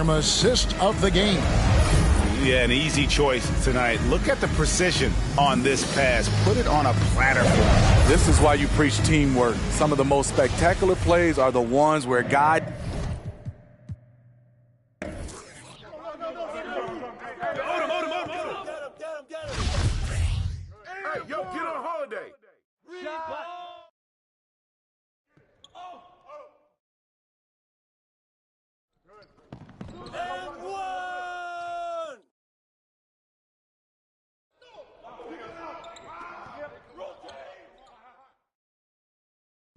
Assist of the game. Yeah, an easy choice tonight. Look at the precision on this pass. Put it on a platter for him. This is why you preach teamwork. Some of the most spectacular plays are the ones where God... Hey, yo, get on holiday. And one!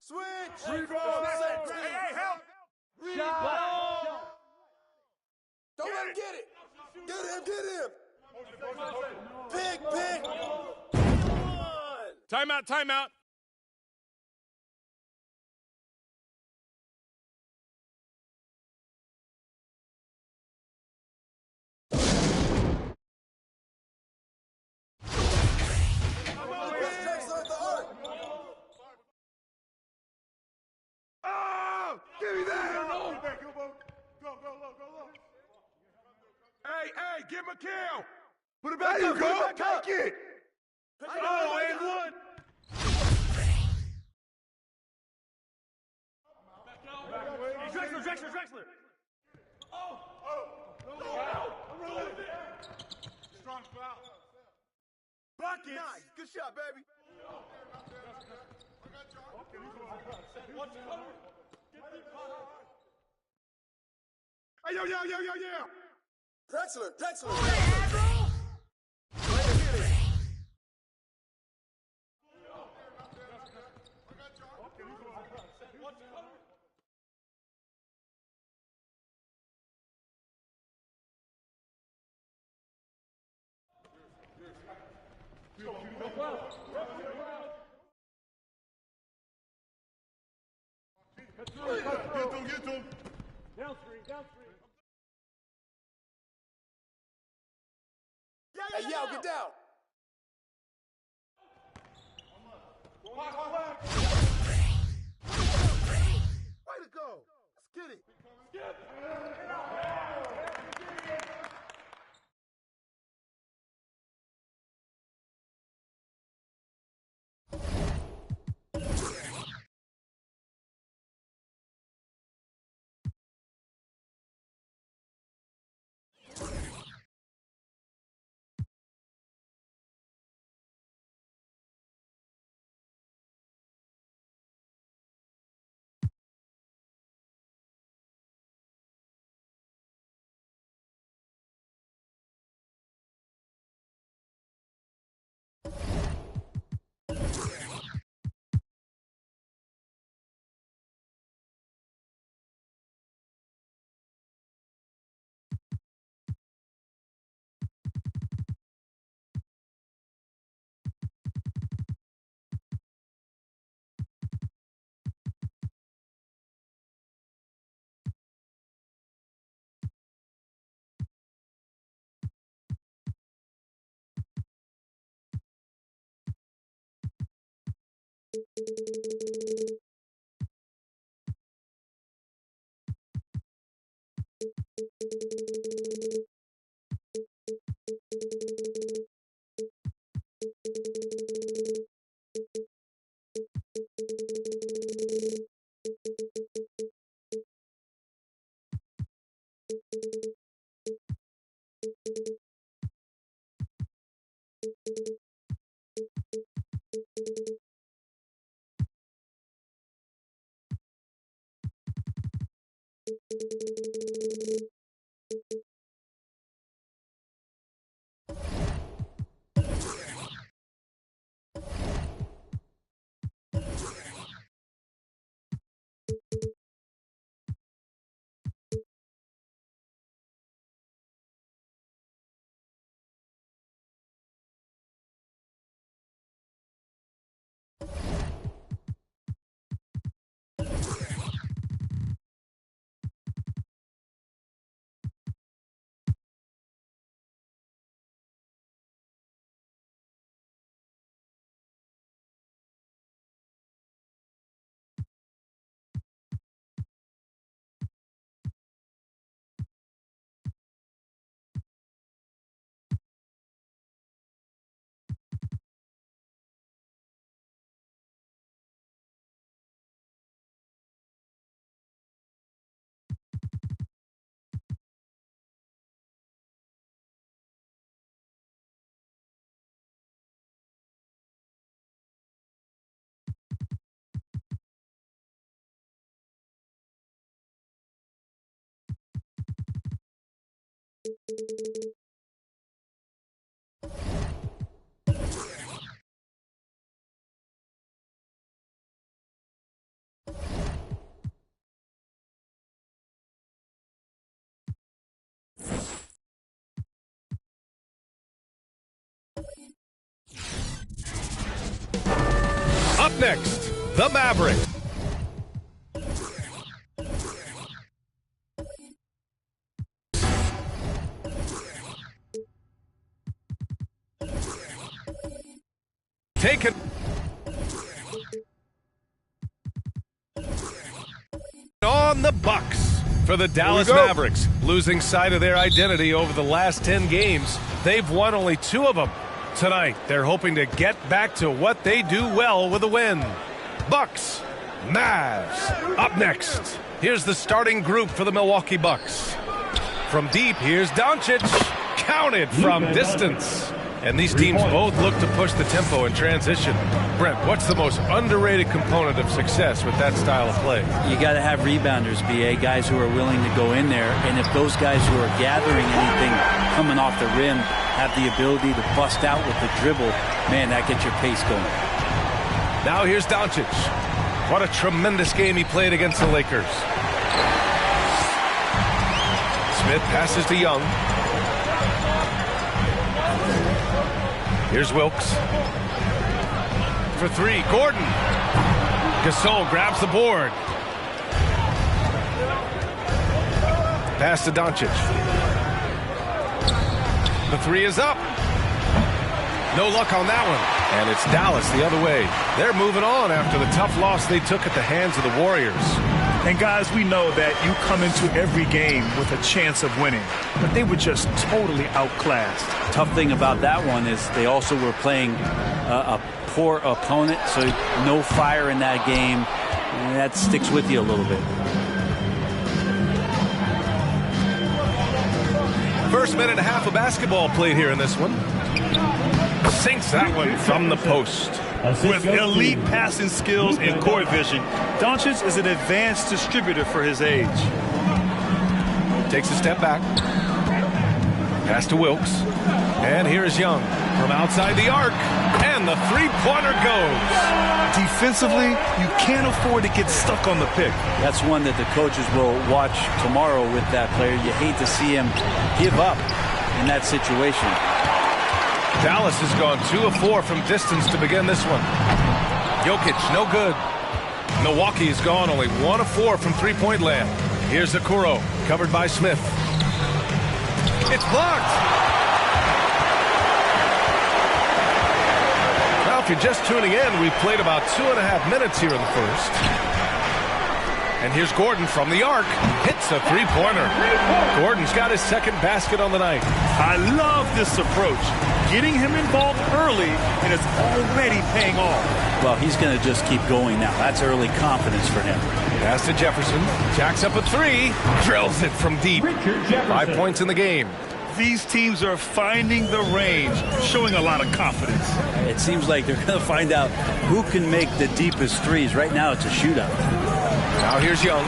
Switch! Rebound! Hey, help! Rebound! Don't let him get it! Get him! Pick! One! Timeout. Oh, give me that! Go. Hey, give him a kill! Put it back up, go! Take it! Oh, and one! Drexler! Oh! Strong foul. Buckets! Nice, good shot, baby! Hey, yo! Drexler! Get to him. Down screen. Hey, yo, get down! Way to go! Let's get it! Up next, the Mavericks. Taken on the Bucks for the Dallas Mavericks, losing sight of their identity over the last 10 games. They've won only 2 of them. Tonight, they're hoping to get back to what they do well with a win. Bucks, Mavs. Up next, here's the starting group for the Milwaukee Bucks. From deep, here's Doncic, counted from distance. And these teams both look to push the tempo in transition. Brent, what's the most underrated component of success with that style of play? You got to have rebounders, BA, guys who are willing to go in there. And if those guys who are gathering anything coming off the rim have the ability to bust out with the dribble, man, that gets your pace going. Now here's Doncic. What a tremendous game he played against the Lakers. Smith passes to Young. Here's Wilkes. For 3, Gordon. Gasol grabs the board. Pass to Doncic. The 3 is up. No luck on that one. And it's Dallas the other way. They're moving on after the tough loss they took at the hands of the Warriors. And guys, we know that you come into every game with a chance of winning, but they were just totally outclassed. Tough thing about that one is they also were playing a poor opponent, so no fire in that game. And that sticks with you a little bit. First minute and a half of basketball played here in this one. Sinks that one from the post. With elite passing skills and court vision, Doncic is an advanced distributor for his age. Takes a step back. Pass to Wilkes. And here's Young from outside the arc. And the three-pointer goes. Defensively, you can't afford to get stuck on the pick. That's one that the coaches will watch tomorrow with that player. You hate to see him give up in that situation. Dallas has gone 2 of 4 from distance to begin this one. Jokic, no good. Milwaukee has gone only 1 of 4 from three-point land. Here's Okoro, covered by Smith. It's blocked. Now, if you're just tuning in, we've played about 2.5 minutes here in the first. And here's Gordon from the arc. Hits a three-pointer. Gordon's got his second basket on the night. I love this approach. Getting him involved early, and it's already paying off. Well, he's going to just keep going now. That's early confidence for him. Pass to Jefferson. Jacks up a 3. Drills it from deep. 5 points in the game. These teams are finding the range, showing a lot of confidence. It seems like they're going to find out who can make the deepest threes. Right now, it's a shootout. Now here's Young,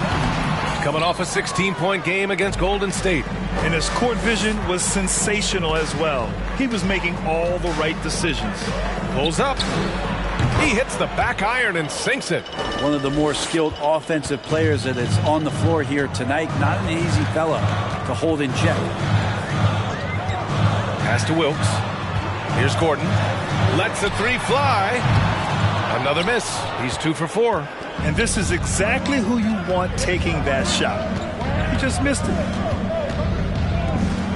coming off a 16-point game against Golden State. And his court vision was sensational as well. He was making all the right decisions. Pulls up. He hits the back iron and sinks it. One of the more skilled offensive players that is on the floor here tonight. Not an easy fella to hold in check. Pass to Wilkes. Here's Gordon. Lets the 3 fly. Another miss. He's 2 for 4. And this is exactly who you want taking that shot. He just missed it.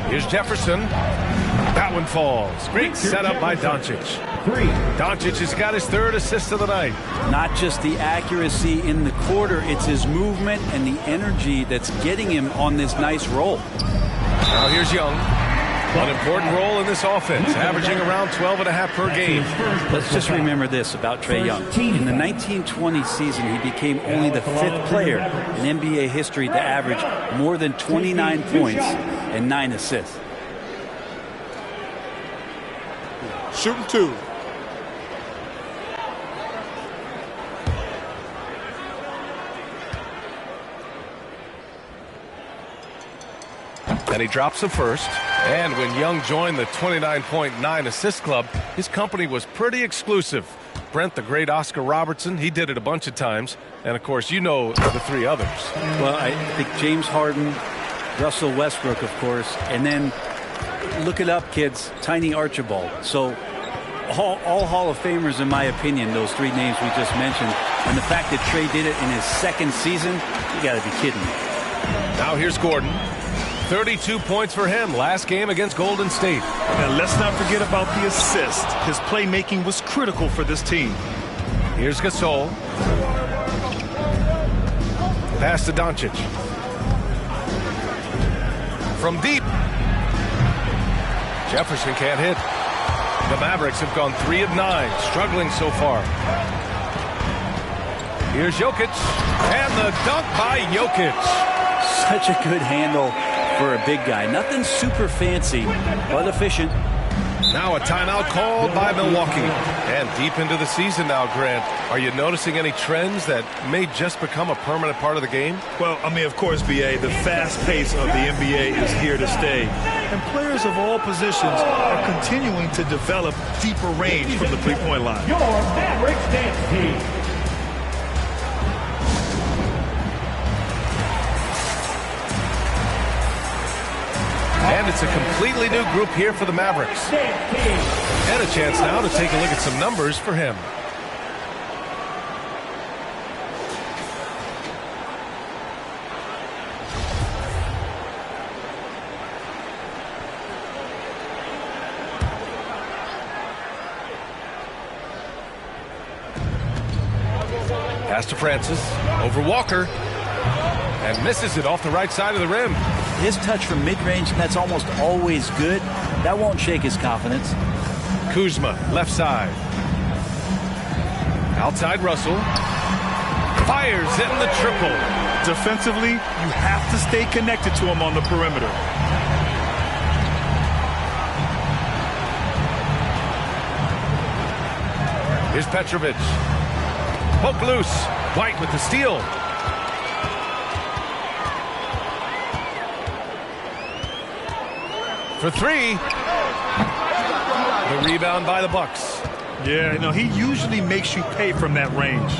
Here's Jefferson. That one falls. Great setup by Doncic. Doncic has got his 3rd assist of the night. Not just the accuracy in the quarter, it's his movement and the energy that's getting him on this nice roll. Now here's Young. An important role in this offense, averaging around 12.5 per game. Let's just remember this about Trae Young. In the 1920 season, he became only the 5th player in NBA history to average more than 29 points and 9 assists. Shooting 2. And he drops the first. And when Young joined the 29.9 assist club, his company was pretty exclusive. Brent, the great Oscar Robertson, he did it a bunch of times. And, of course, you know the 3 others. Well, I think James Harden, Russell Westbrook, of course, and then look it up, kids, Tiny Archibald. So all Hall of Famers, in my opinion, those three names we just mentioned. And the fact that Trey did it in his second season, you got to be kidding me. Now here's Gordon. 32 points for him last game against Golden State. And let's not forget about the assist. His playmaking was critical for this team. Here's Gasol. Pass to Doncic. From deep. Jefferson can't hit. The Mavericks have gone 3 of 9, struggling so far. Here's Jokic. And the dunk by Jokic. Such a good handle for a big guy. Nothing super fancy, but efficient. Now a timeout called by Milwaukee. And deep into the season now, Grant. Are you noticing any trends that may just become a permanent part of the game? Well, I mean, of course, B.A., the fast pace of the NBA is here to stay. And players of all positions are continuing to develop deeper range from the three-point line. Your Mavericks dance team. And it's a completely new group here for the Mavericks. And a chance now to take a look at some numbers for him. Pass to Francis. Over Walker. And misses it off the right side of the rim. His touch from mid-range, that's almost always good. That won't shake his confidence. Kuzma, left side. Outside Russell. Fires in the triple. Defensively, you have to stay connected to him on the perimeter. Here's Petrovic. Poke loose. White with the steal. For 3. The rebound by the Bucks. Yeah, no, he usually makes you pay from that range.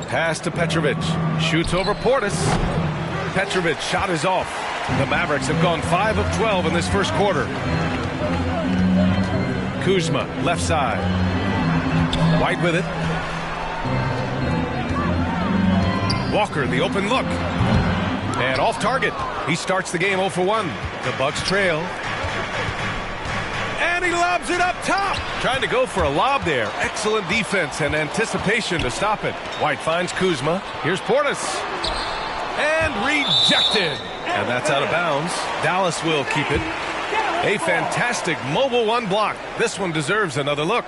Pass to Petrovic. Shoots over Portis. Petrovic shot is off. The Mavericks have gone 5 of 12 in this first quarter. Kuzma, left side. White with it. Walker, the open look. And off target. He starts the game 0 for 1. The Bucks trail. And he lobs it up top. Trying to go for a lob there. Excellent defense and anticipation to stop it. White finds Kuzma. Here's Portis. And rejected. And that's out of bounds. Dallas will keep it. A fantastic mobile one block. This one deserves another look.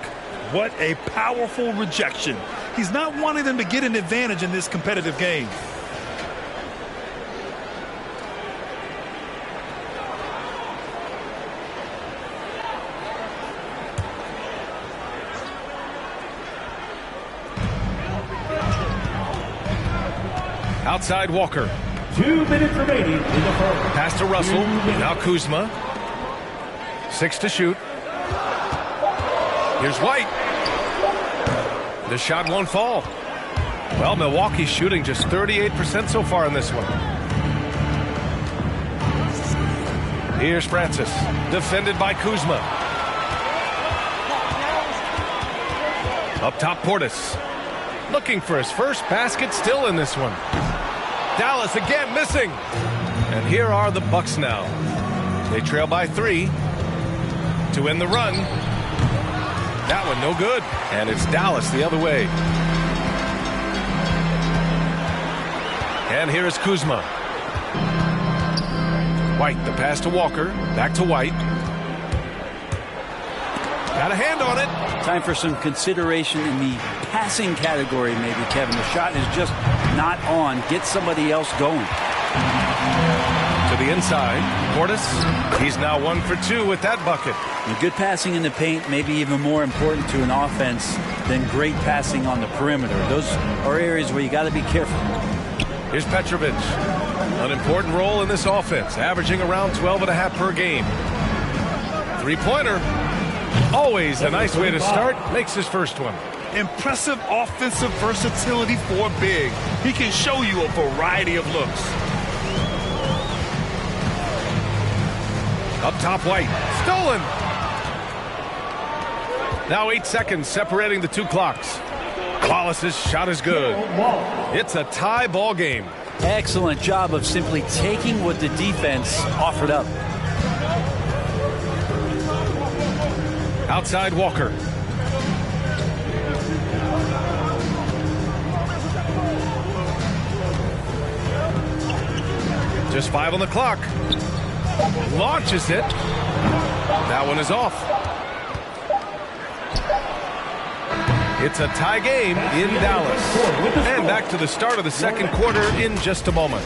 What a powerful rejection. He's not wanting them to get an advantage in this competitive game. Outside Walker. 2 minutes remaining in the first. Pass to Russell. Now Kuzma. 6 to shoot. Here's White. The shot won't fall. Well, Milwaukee's shooting just 38% so far in this one. Here's Francis. Defended by Kuzma. Up top, Portis. Looking for his first basket still in this one. Dallas again missing. And here are the Bucks now. They trail by 3 to win the run. That one no good. And it's Dallas the other way. And here is Kuzma. White, the pass to Walker. Back to White. Got a hand on it. Time for some consideration in the passing category, maybe, Kevin. The shot is just not on. Get somebody else going. To the inside. Portis. He's now 1 for 2 with that bucket. And good passing in the paint may be even more important to an offense than great passing on the perimeter. Those are areas where you got to be careful. Here's Petrovic. An important role in this offense, averaging around 12.5 per game. Three-pointer. Always a nice way to start. Makes his first one. Impressive offensive versatility for big. He can show you a variety of looks. Up top, White. Stolen. Now 8 seconds separating the two clocks. Wallace's shot is good. It's a tie ball game. Excellent job of simply taking what the defense offered up. Outside Walker. Just 5 on the clock. Launches it. That one is off. It's a tie game in Dallas. And back to the start of the second quarter in just a moment.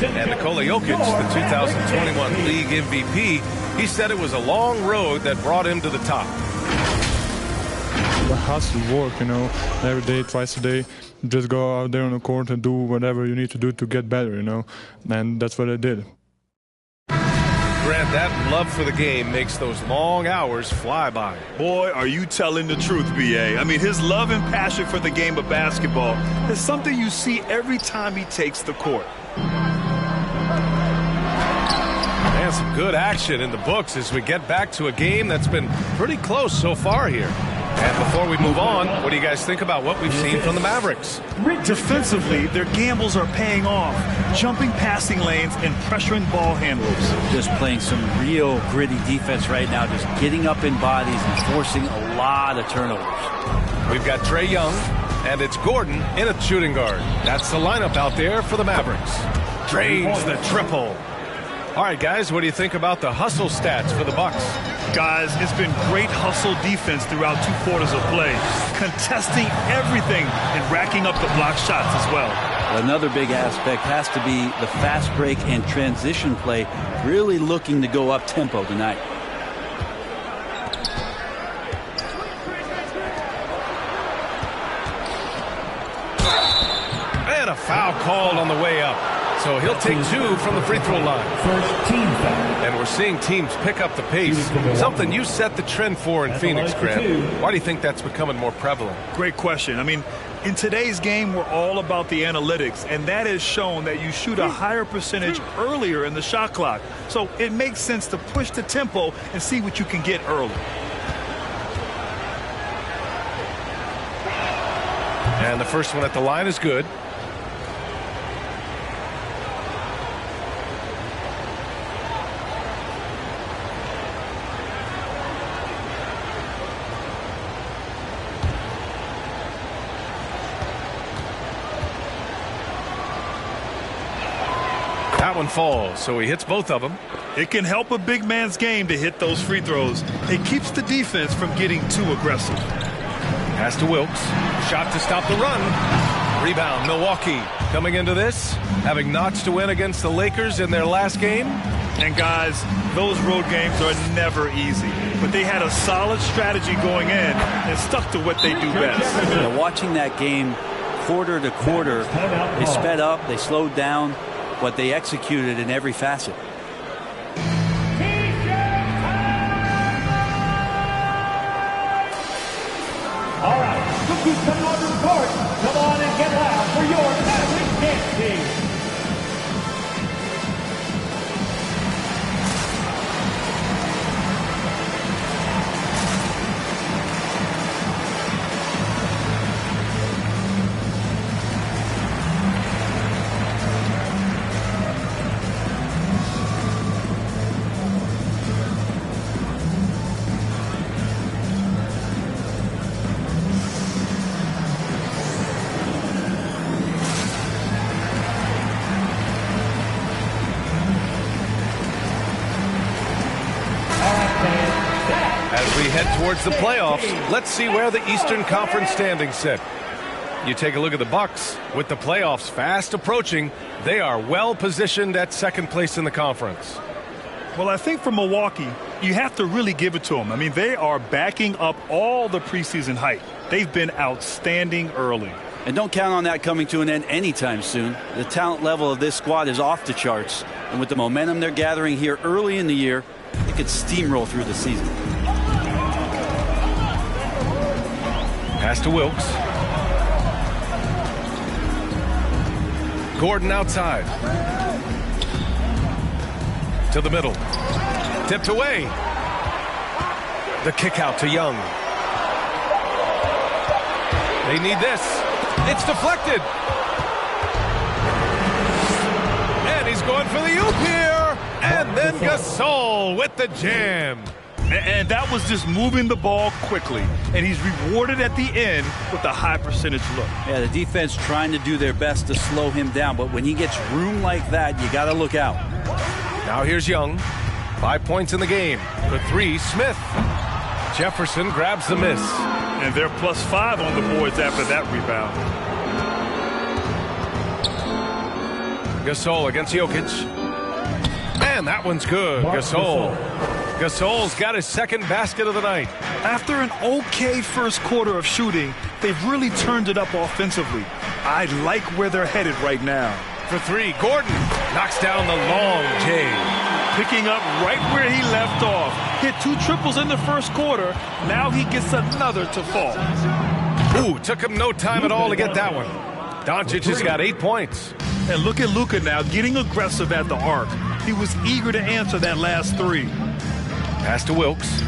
And Nikola Jokic, the 2021 league MVP, he said it was a long road that brought him to the top. The hustle work, every day, twice a day. Just go out there on the court and do whatever you need to do to get better, and that's what I did. Grant, that love for the game makes those long hours fly by. Boy, are you telling the truth, B.A. I mean, his love and passion for the game of basketball is something you see every time he takes the court. And some good action in the books as we get back to a game that's been pretty close so far here. And before we move on, what do you guys think about what we've seen from the Mavericks? Defensively, their gambles are paying off. Jumping passing lanes and pressuring ball handlers. Just playing some real gritty defense right now. Just getting up in bodies and forcing a lot of turnovers. We've got Trae Young, and it's Gordon in a shooting guard. That's the lineup out there for the Mavericks. Drains the triple. All right, guys, what do you think about the hustle stats for the Bucks? Guys, it's been great hustle defense throughout 2 quarters of play, contesting everything and racking up the block shots as well. Another big aspect has to be the fast break and transition play, really looking to go up tempo tonight. And a foul called on the way up. So he'll take 2 from the free throw line. First team foul. And we're seeing teams pick up the pace. Something you set the trend for in Phoenix, Grant. Why do you think that's becoming more prevalent? Great question. I mean, in today's game, we're all about the analytics, and that has shown that you shoot a higher percentage earlier in the shot clock. So it makes sense to push the tempo and see what you can get early. And the first one at the line is good. That one falls, so he hits both of them. It can help a big man's game to hit those free throws. It keeps the defense from getting too aggressive. Pass to Wilkes. Shot to stop the run. Rebound, Milwaukee. Coming into this, having notched to win against the Lakers in their last game. And guys, those road games are never easy. But they had a solid strategy going in and stuck to what they do best. Yeah, watching that game quarter to quarter, they sped up, they slowed down, but they executed in every facet. All right, cookies coming on to the court. Come on and get loud for your Maverick dance team. Towards the playoffs, let's see where the Eastern Conference standings sit. You take a look at the Bucks. With the playoffs fast approaching, they are well positioned at second place in the conference. Well, I think for Milwaukee, you have to really give it to them. I mean, they are backing up all the preseason hype. They've been outstanding early. And don't count on that coming to an end anytime soon. The talent level of this squad is off the charts. And with the momentum they're gathering here early in the year, it could steamroll through the season. Pass to Wilkes. Gordon outside. To the middle. Tipped away. The kick out to Young. They need this. It's deflected. And he's going for the oop here. And then Gasol with the jam. And that was just moving the ball quickly. And he's rewarded at the end with a high percentage look. Yeah, the defense trying to do their best to slow him down. But when he gets room like that, you got to look out. Now here's Young. 5 points in the game. For three, Smith. Jefferson grabs the miss. And they're +5 on the boards after that rebound. Gasol against Jokic. And that one's good. Gasol's got his second basket of the night. After an okay first quarter of shooting, they've really turned it up offensively. I like where they're headed right now. For three, Gordon knocks down the long J. Picking up right where he left off. Hit 2 triples in the first quarter. Now he gets another to fall. Ooh, took him no time at all to get that one. Doncic has got 8 points. And look at Luka now getting aggressive at the arc. He was eager to answer that last 3. Pass to Wilkes.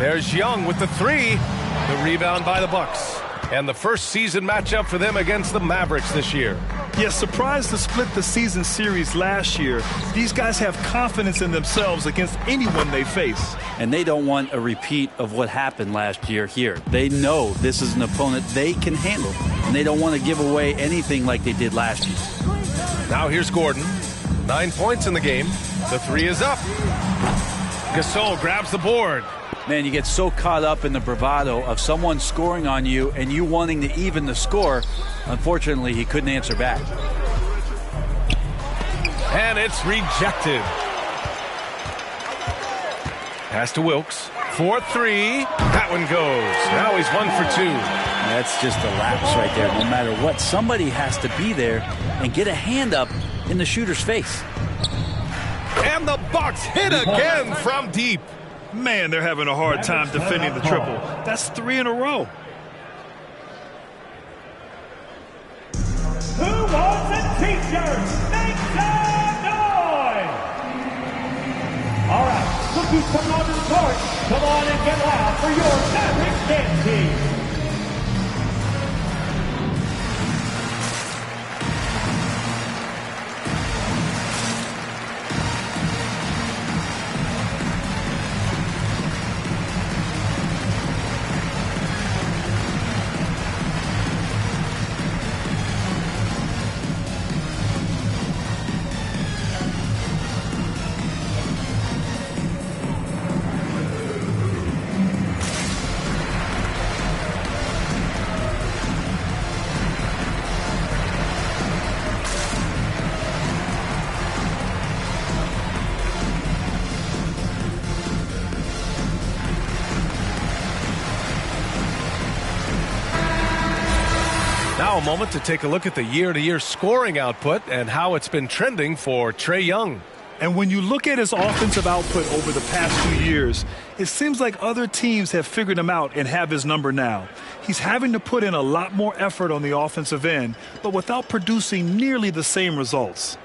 There's Young with the 3. The rebound by the Bucks. And the first season matchup for them against the Mavericks this year. Yes, surprised to split the season series last year. These guys have confidence in themselves against anyone they face. And they don't want a repeat of what happened last year here. They know this is an opponent they can handle. And they don't want to give away anything like they did last year. Now here's Gordon. 9 points in the game. The 3 is up. Gasol grabs the board. Man, you get so caught up in the bravado of someone scoring on you and you wanting to even the score. Unfortunately, he couldn't answer back. And it's rejected. Pass to Wilkes. 4-3. That one goes. Now he's 1 for 2. That's just a lapse right there. No matter what, somebody has to be there and get a hand up in the shooter's face. And the Bucks hit again from deep. Man, they're having a hard time defending the triple. That's 3 in a row. Who wants a t-shirt? Make some noise! All right, look who's coming onto the court. Come on and get loud for your Mavericks dance team. Now a moment to take a look at the year-to-year scoring output and how it's been trending for Trae Young. And when you look at his offensive output over the past 2 years, it seems like other teams have figured him out and have his number now. He's having to put in a lot more effort on the offensive end, but without producing nearly the same results.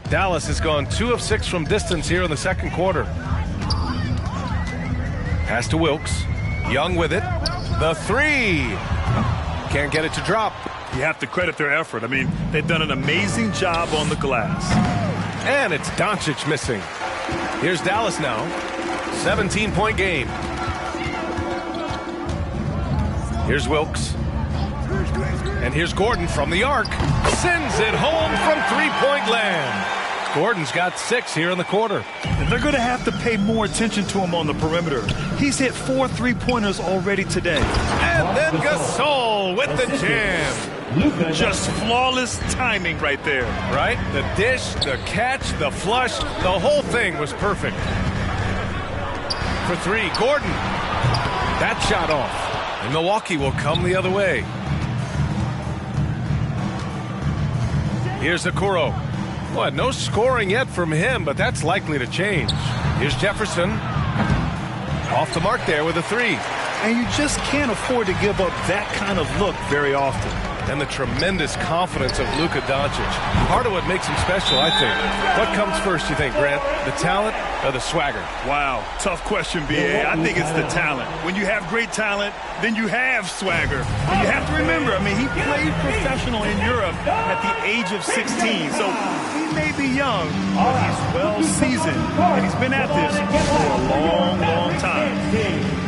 Dallas has gone 2 of 6 from distance here in the second quarter. Pass to Wilkes. Young with it. The 3. Can't get it to drop. You have to credit their effort. I mean, they've done an amazing job on the glass. And it's Doncic missing. Here's Dallas now. 17-point game. Here's Wilkes. And here's Gordon from the arc. Sends it home from three-point land. Gordon's got 6 here in the quarter. And they're going to have to pay more attention to him on the perimeter. He's hit 4 3-pointers already today. And then Gasol with the jam. Just flawless timing right there. Right? The dish, the catch, the flush, the whole thing was perfect. For 3, Gordon. That shot off. And Milwaukee will come the other way. Here's Okoro. Well, no scoring yet from him, but that's likely to change. Here's Jefferson. Off the mark there with a 3. And you just can't afford to give up that kind of look very often. And the tremendous confidence of Luka Doncic. Part of what makes him special, I think. What comes first, you think, Grant? The talent or the swagger? Wow, tough question, B.A. I think it's the talent. When you have great talent, then you have swagger. And you have to remember, I mean, he played professional in Europe at the age of 16. So he may be young, but he's well seasoned. And he's been at this for a long, long time.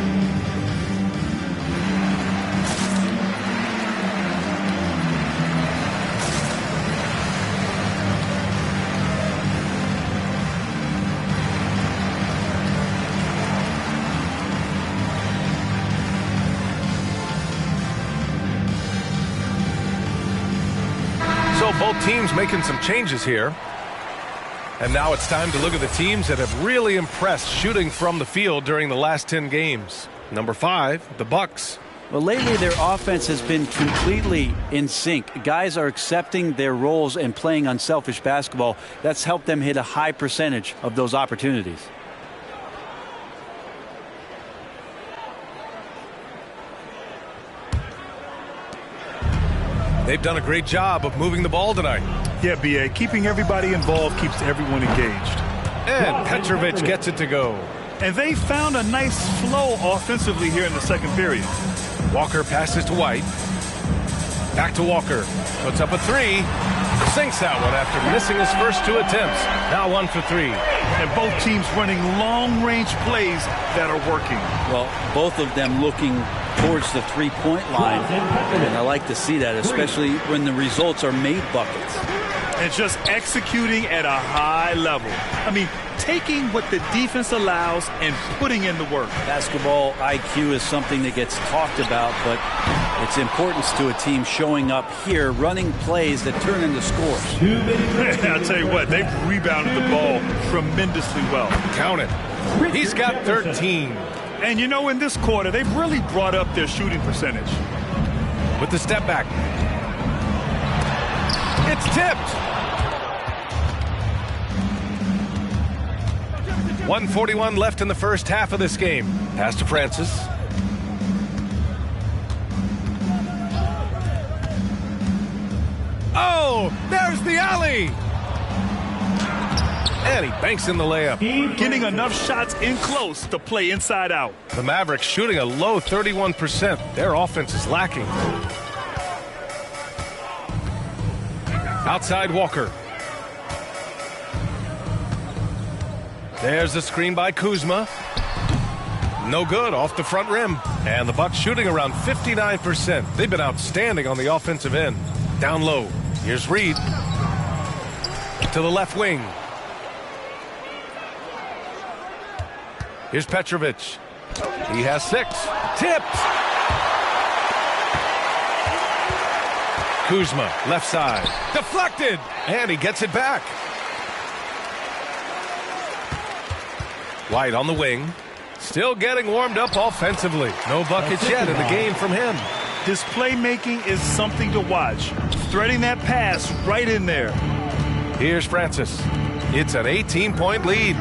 So both teams making some changes here. And now it's time to look at the teams that have really impressed shooting from the field during the last 10 games. Number 5, the Bucks. Well, lately their offense has been completely in sync. Guys are accepting their roles and playing unselfish basketball. That's helped them hit a high percentage of those opportunities. They've done a great job of moving the ball tonight. Yeah, B.A. Keeping everybody involved keeps everyone engaged. And Petrovic gets it to go. And they found a nice flow offensively here in the second period. Walker passes to White. Back to Walker. Puts up a 3. Sinks that one after missing his first 2 attempts. Now 1 for 3. And both teams running long-range plays that are working. Well, both of them looking towards the three-point line. And I like to see that, especially when the results are made buckets. And just executing at a high level. I mean, taking what the defense allows and putting in the work. Basketball IQ is something that gets talked about, but its importance to a team showing up here, running plays that turn into scores. I'll tell you what, they've rebounded the ball tremendously well. Count it. He's got 13. And you know, in this quarter, they've really brought up their shooting percentage. With the step back. It's tipped. 1:41 left in the first half of this game. Pass to Francis. Oh, there's the alley. And he banks in the layup. Getting enough shots in close to play inside out. The Mavericks shooting a low 31%. Their offense is lacking. Outside Walker. There's the screen by Kuzma. No good, off the front rim. And the Bucks shooting around 59%. They've been outstanding on the offensive end. Down low. Here's Reed. To the left wing. Here's Petrovic. He has 6. Tipped. Kuzma, left side. Deflected. And he gets it back. White on the wing. Still getting warmed up offensively. No buckets yet in the game from him. His playmaking is something to watch. Threading that pass right in there. Here's Francis. It's an 18-point lead.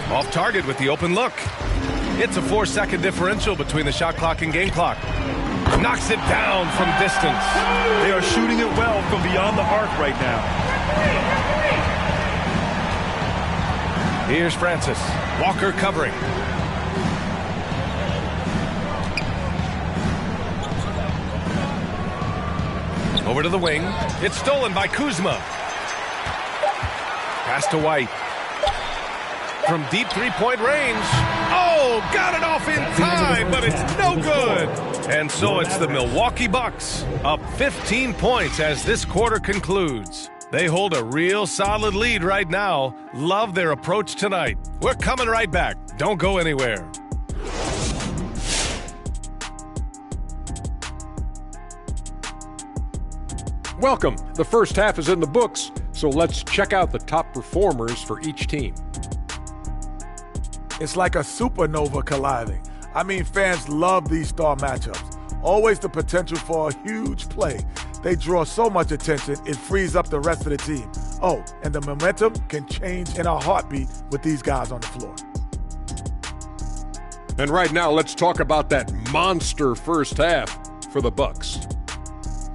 Off target with the open look. It's a 4-second differential between the shot clock and game clock. Knocks it down from distance. They are shooting it well from beyond the arc right now. Here's Francis. Walker covering. Over to the wing. It's stolen by Kuzma. Pass to White. From deep three-point range. Oh, got it off in time, but it's no good. And so it's the Milwaukee Bucks up 15 points as this quarter concludes. They hold a real solid lead right now. Love their approach tonight. We're coming right back. Don't go anywhere. Welcome. The first half is in the books, so let's check out the top performers for each team. It's like a supernova colliding. I mean, fans love these star matchups. Always the potential for a huge play. They draw so much attention, it frees up the rest of the team. Oh, and the momentum can change in a heartbeat with these guys on the floor. And right now, let's talk about that monster first half for the Bucks.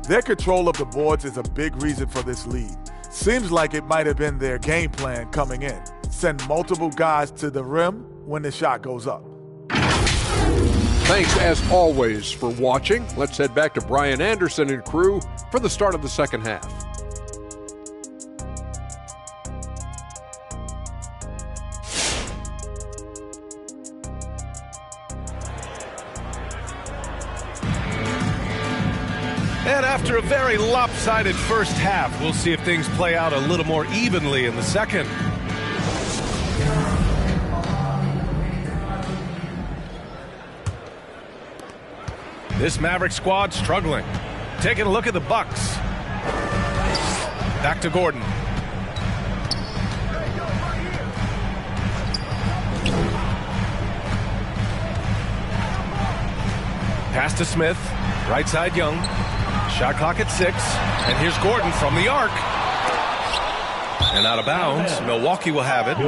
Their control of the boards is a big reason for this lead. Seems like it might have been their game plan coming in. Send multiple guys to the rim when the shot goes up. Thanks, as always, for watching. Let's head back to Brian Anderson and crew for the start of the second half. And after a very lopsided first half, we'll see if things play out a little more evenly in the second. This Maverick squad struggling. Taking a look at the Bucks. Back to Gordon. Pass to Smith. Right side Young. Shot clock at 6. And here's Gordon from the arc. And out of bounds. Milwaukee will have it.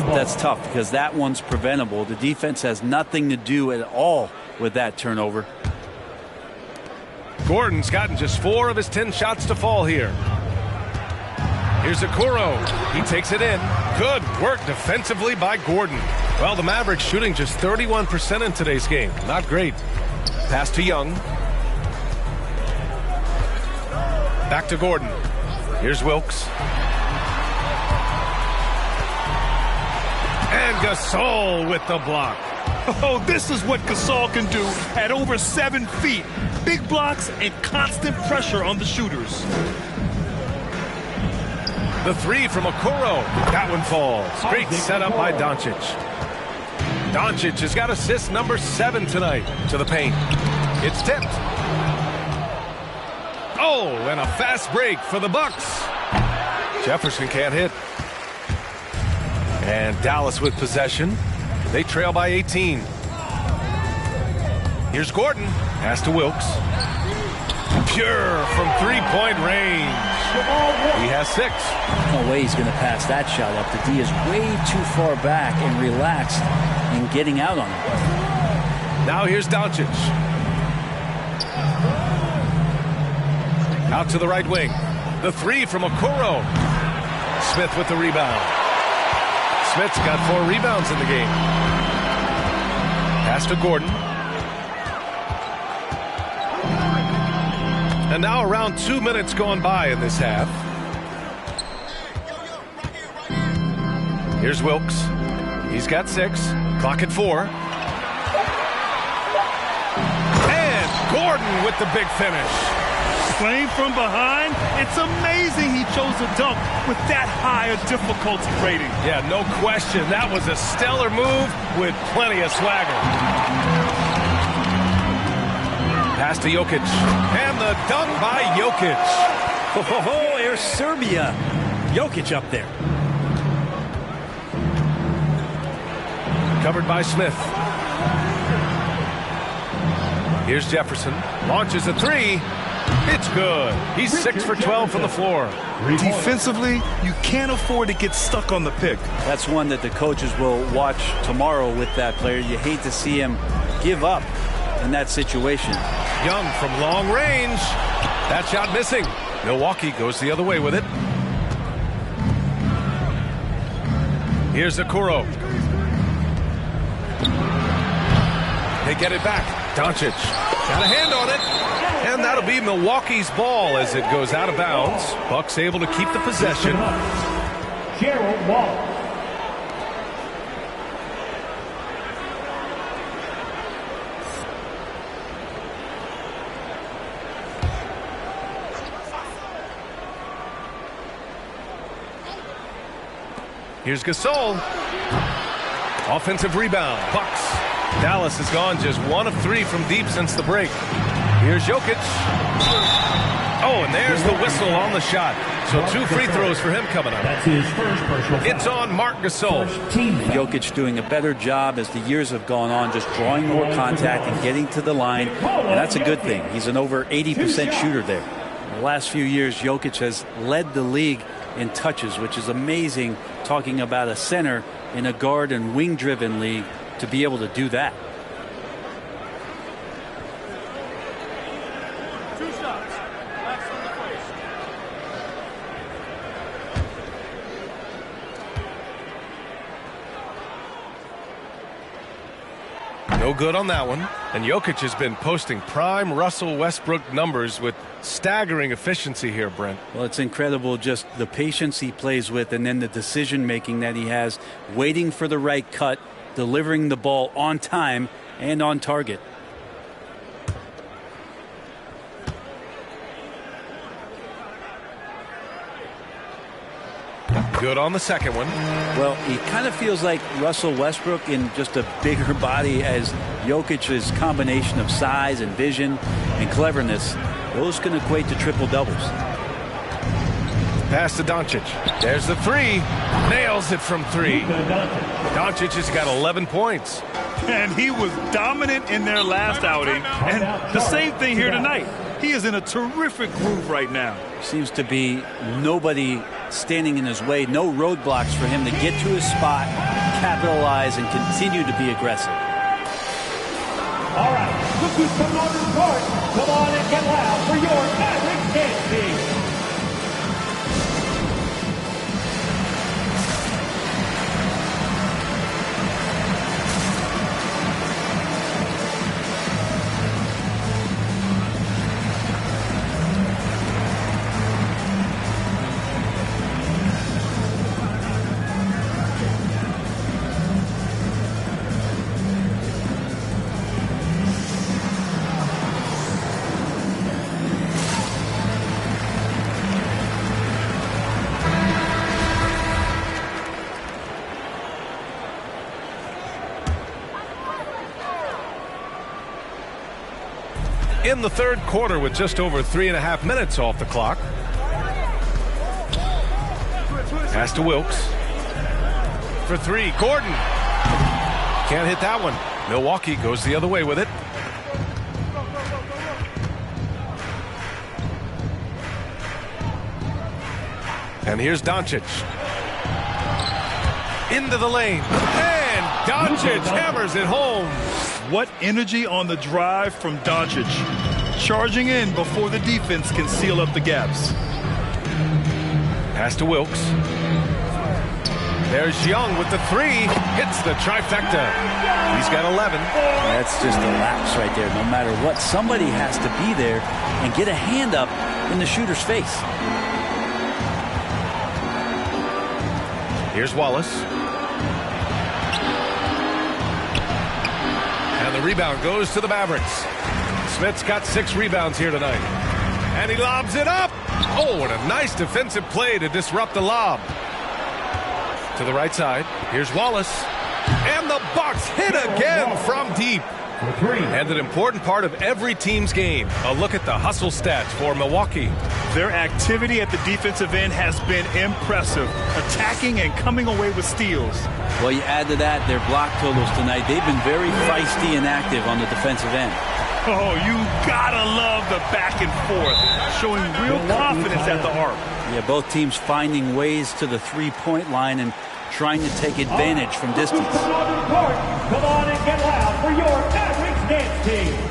That's tough because that one's preventable. The defense has nothing to do at all with that turnover. Gordon's gotten just 4 of his 10 shots to fall here. Here's Okoro. He takes it in. Good work defensively by Gordon. Well, the Mavericks shooting just 31% in today's game. Not great. Pass to Young. Back to Gordon. Here's Wilkes. And Gasol with the block. Oh, this is what Gasol can do at over 7 feet. Big blocks and constant pressure on the shooters. The 3 from Okoro. That one falls. Great setup by Doncic. Doncic has got assist number 7 tonight to the paint. It's tipped. Oh, and a fast break for the Bucks. Jefferson can't hit. And Dallas with possession. They trail by 18. Here's Gordon. Pass to Wilkes. Pure from three-point range. He has 6. No way he's going to pass that shot up. The D is way too far back and relaxed in getting out on it. Now here's Doncic. Out to the right wing. The 3 from Okoro. Smith with the rebound. Smith's got 4 rebounds in the game. Pass to Gordon. And now around 2 minutes gone by in this half. Here's Wilkes. He's got 6. Clock at 4. And Gordon with the big finish. Playing from behind, it's amazing he chose a dunk with that high a difficulty rating. Yeah, no question. That was a stellar move with plenty of swagger. Pass to Jokic. And the dunk by Jokic. Oh, here's Serbia. Jokic up there. Covered by Smith. Here's Jefferson. Launches a 3. It's good. He's 6 for 12 from the floor. Defensively, you can't afford to get stuck on the pick. That's one that the coaches will watch tomorrow with that player. You hate to see him give up in that situation. Young from long range. That shot missing. Milwaukee goes the other way with it. Here's Okoro. They get it back. Doncic got a hand on it. And that'll be Milwaukee's ball as it goes out of bounds. Bucks able to keep the possession. Gerald Wall. Here's Gasol. Offensive rebound. Bucks. Dallas has gone just 1 of 3 from deep since the break. Here's Jokic. Oh, and there's the whistle on the shot. So 2 free throws for him coming up. That's his first personal foul. It's on Marc Gasol. Jokic doing a better job as the years have gone on, just drawing more contact and getting to the line. And that's a good thing. He's an over 80% shooter there. In the last few years, Jokic has led the league in touches, which is amazing, talking about a center in a guard and wing-driven league to be able to do that. No good on that one. And Jokic has been posting prime Russell Westbrook numbers with staggering efficiency here, Brent. Well, it's incredible just the patience he plays with and then the decision making that he has, waiting for the right cut, delivering the ball on time and on target. Good on the second one. Well, he kind of feels like Russell Westbrook in just a bigger body, as Jokic's combination of size and vision and cleverness, those can equate to triple doubles. Pass to Doncic. There's the 3. Nails it from 3. Doncic has got 11 points. And he was dominant in their last outing. And the same thing here tonight. He is in a terrific groove right now. Seems to be nobody standing in his way, no roadblocks for him to get to his spot, capitalize, and continue to be aggressive. All right, look who's coming on the court. Come on and get loud for your Mavericks dance team. In the third quarter with just over 3.5 minutes off the clock. Pass to Wilkes. For 3, Gordon. Can't hit that one. Milwaukee goes the other way with it. And here's Doncic. Into the lane. And Doncic hammers it home. What energy on the drive from Doncic. Charging in before the defense can seal up the gaps. Pass to Wilkes. There's Young with the 3. Hits the trifecta. He's got 11. That's just a lapse right there. No matter what, somebody has to be there and get a hand up in the shooter's face. Here's Wallace. And the rebound goes to the Mavericks. Smith's got 6 rebounds here tonight. And he lobs it up. Oh, and a nice defensive play to disrupt the lob. To the right side. Here's Wallace. And the Bucks hit again from deep. And an important part of every team's game. A look at the hustle stats for Milwaukee. Their activity at the defensive end has been impressive. Attacking and coming away with steals. Well, you add to that their block totals tonight. They've been very feisty and active on the defensive end. Oh, you gotta love the back and forth. Showing real confidence at the arc. Yeah, both teams finding ways to the three-point line and trying to take advantage from distance. Come on and get loud for your Mavericks dance team.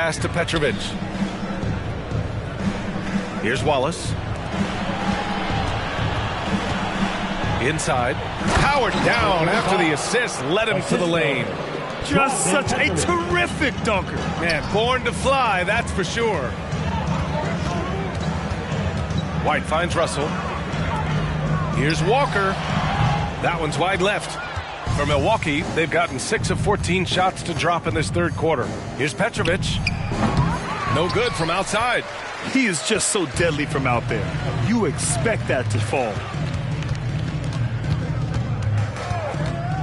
pass to Petrovic. Here's Wallace. Inside. Powered down after the assist. Led him to the lane. Just such a terrific dunker. Man, born to fly, that's for sure. White finds Russell. Here's Walker. That one's wide left. For Milwaukee, they've gotten 6 of 14 shots to drop in this third quarter. Here's Petrovic. No good from outside. He is just so deadly from out there. You expect that to fall.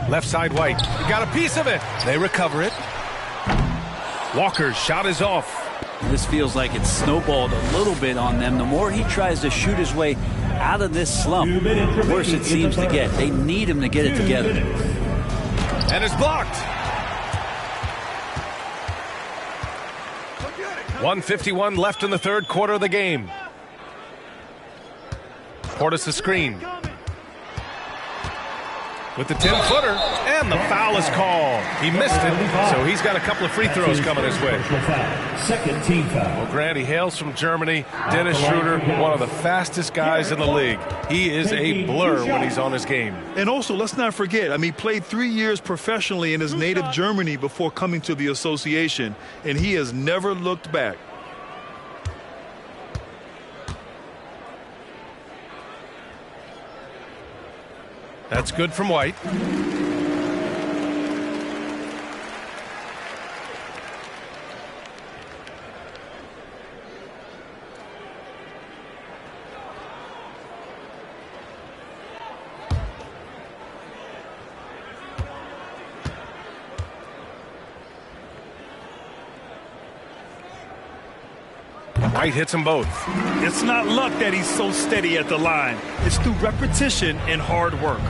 Left side White. He got a piece of it. They recover it. Walker's shot is off. This feels like it's snowballed a little bit on them. The more he tries to shoot his way out of this slump, the worse it seems to get. They need him to get it together. And it's blocked. 1:51 left in the third quarter of the game. Portis a screen. With the 10-footer, and the foul is called. He missed it, so he's got a couple of free throws coming his way. Second team foul. Well, Grant, he hails from Germany. Dennis Schroeder, one of the fastest guys in the league. He is a blur when he's on his game. And also, let's not forget, I mean, he played 3 years professionally in his native Germany before coming to the association, and he has never looked back. That's good from White. White hits them both. It's not luck that he's so steady at the line. It's through repetition and hard work.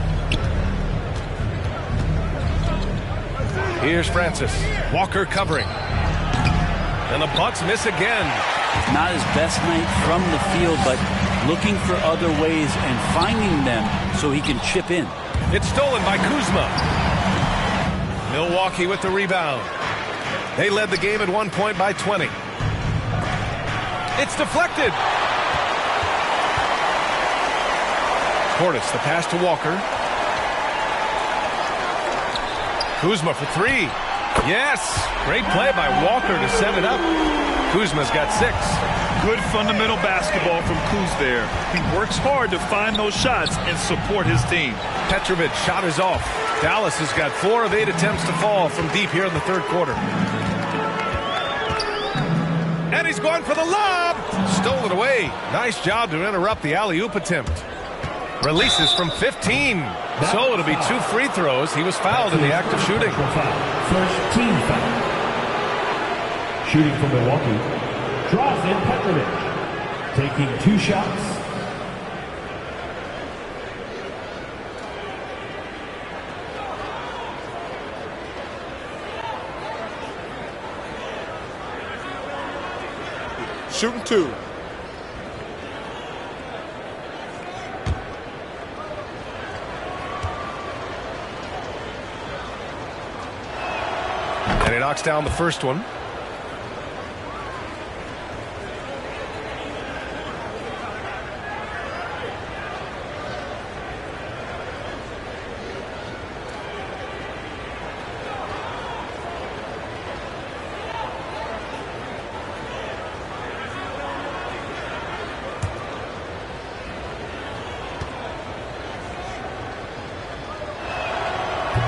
Here's Francis. Walker covering. And the Bucks miss again. Not his best night from the field, but looking for other ways and finding them so he can chip in. It's stolen by Kuzma. Milwaukee with the rebound. They led the game at 1 point by 20. It's deflected. Portis, the pass to Walker. Kuzma for three. Yes! Great play by Walker to set it up. Kuzma's got 6. Good fundamental basketball from Kuz there. He works hard to find those shots and support his team. Petrovic shot is off. Dallas has got 4 of 8 attempts to fall from deep here in the third quarter. And he's going for the lob. Stolen away. Nice job to interrupt the alley-oop attempt. Releases from 15. So it'll be 2 free throws. He was fouled in the act of shooting. First team foul. Shooting for Milwaukee. Draws in Petrovic. Taking 2 shots. Shooting 2. And he knocks down the first one.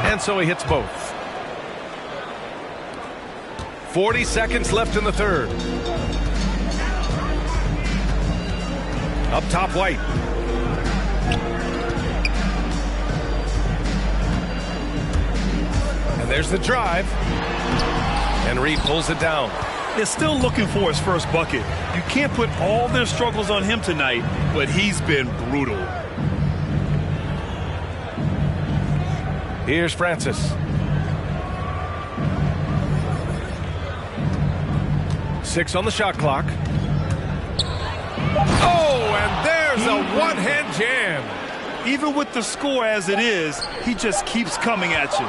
And so he hits both. 40 seconds left in the third. Up top, White. And there's the drive. And Reed pulls it down. They're still looking for his first bucket. You can't put all their struggles on him tonight, but he's been brutal. Here's Francis. Six on the shot clock. Oh, and there's a one-hand jam. Even with the score as it is, he just keeps coming at you.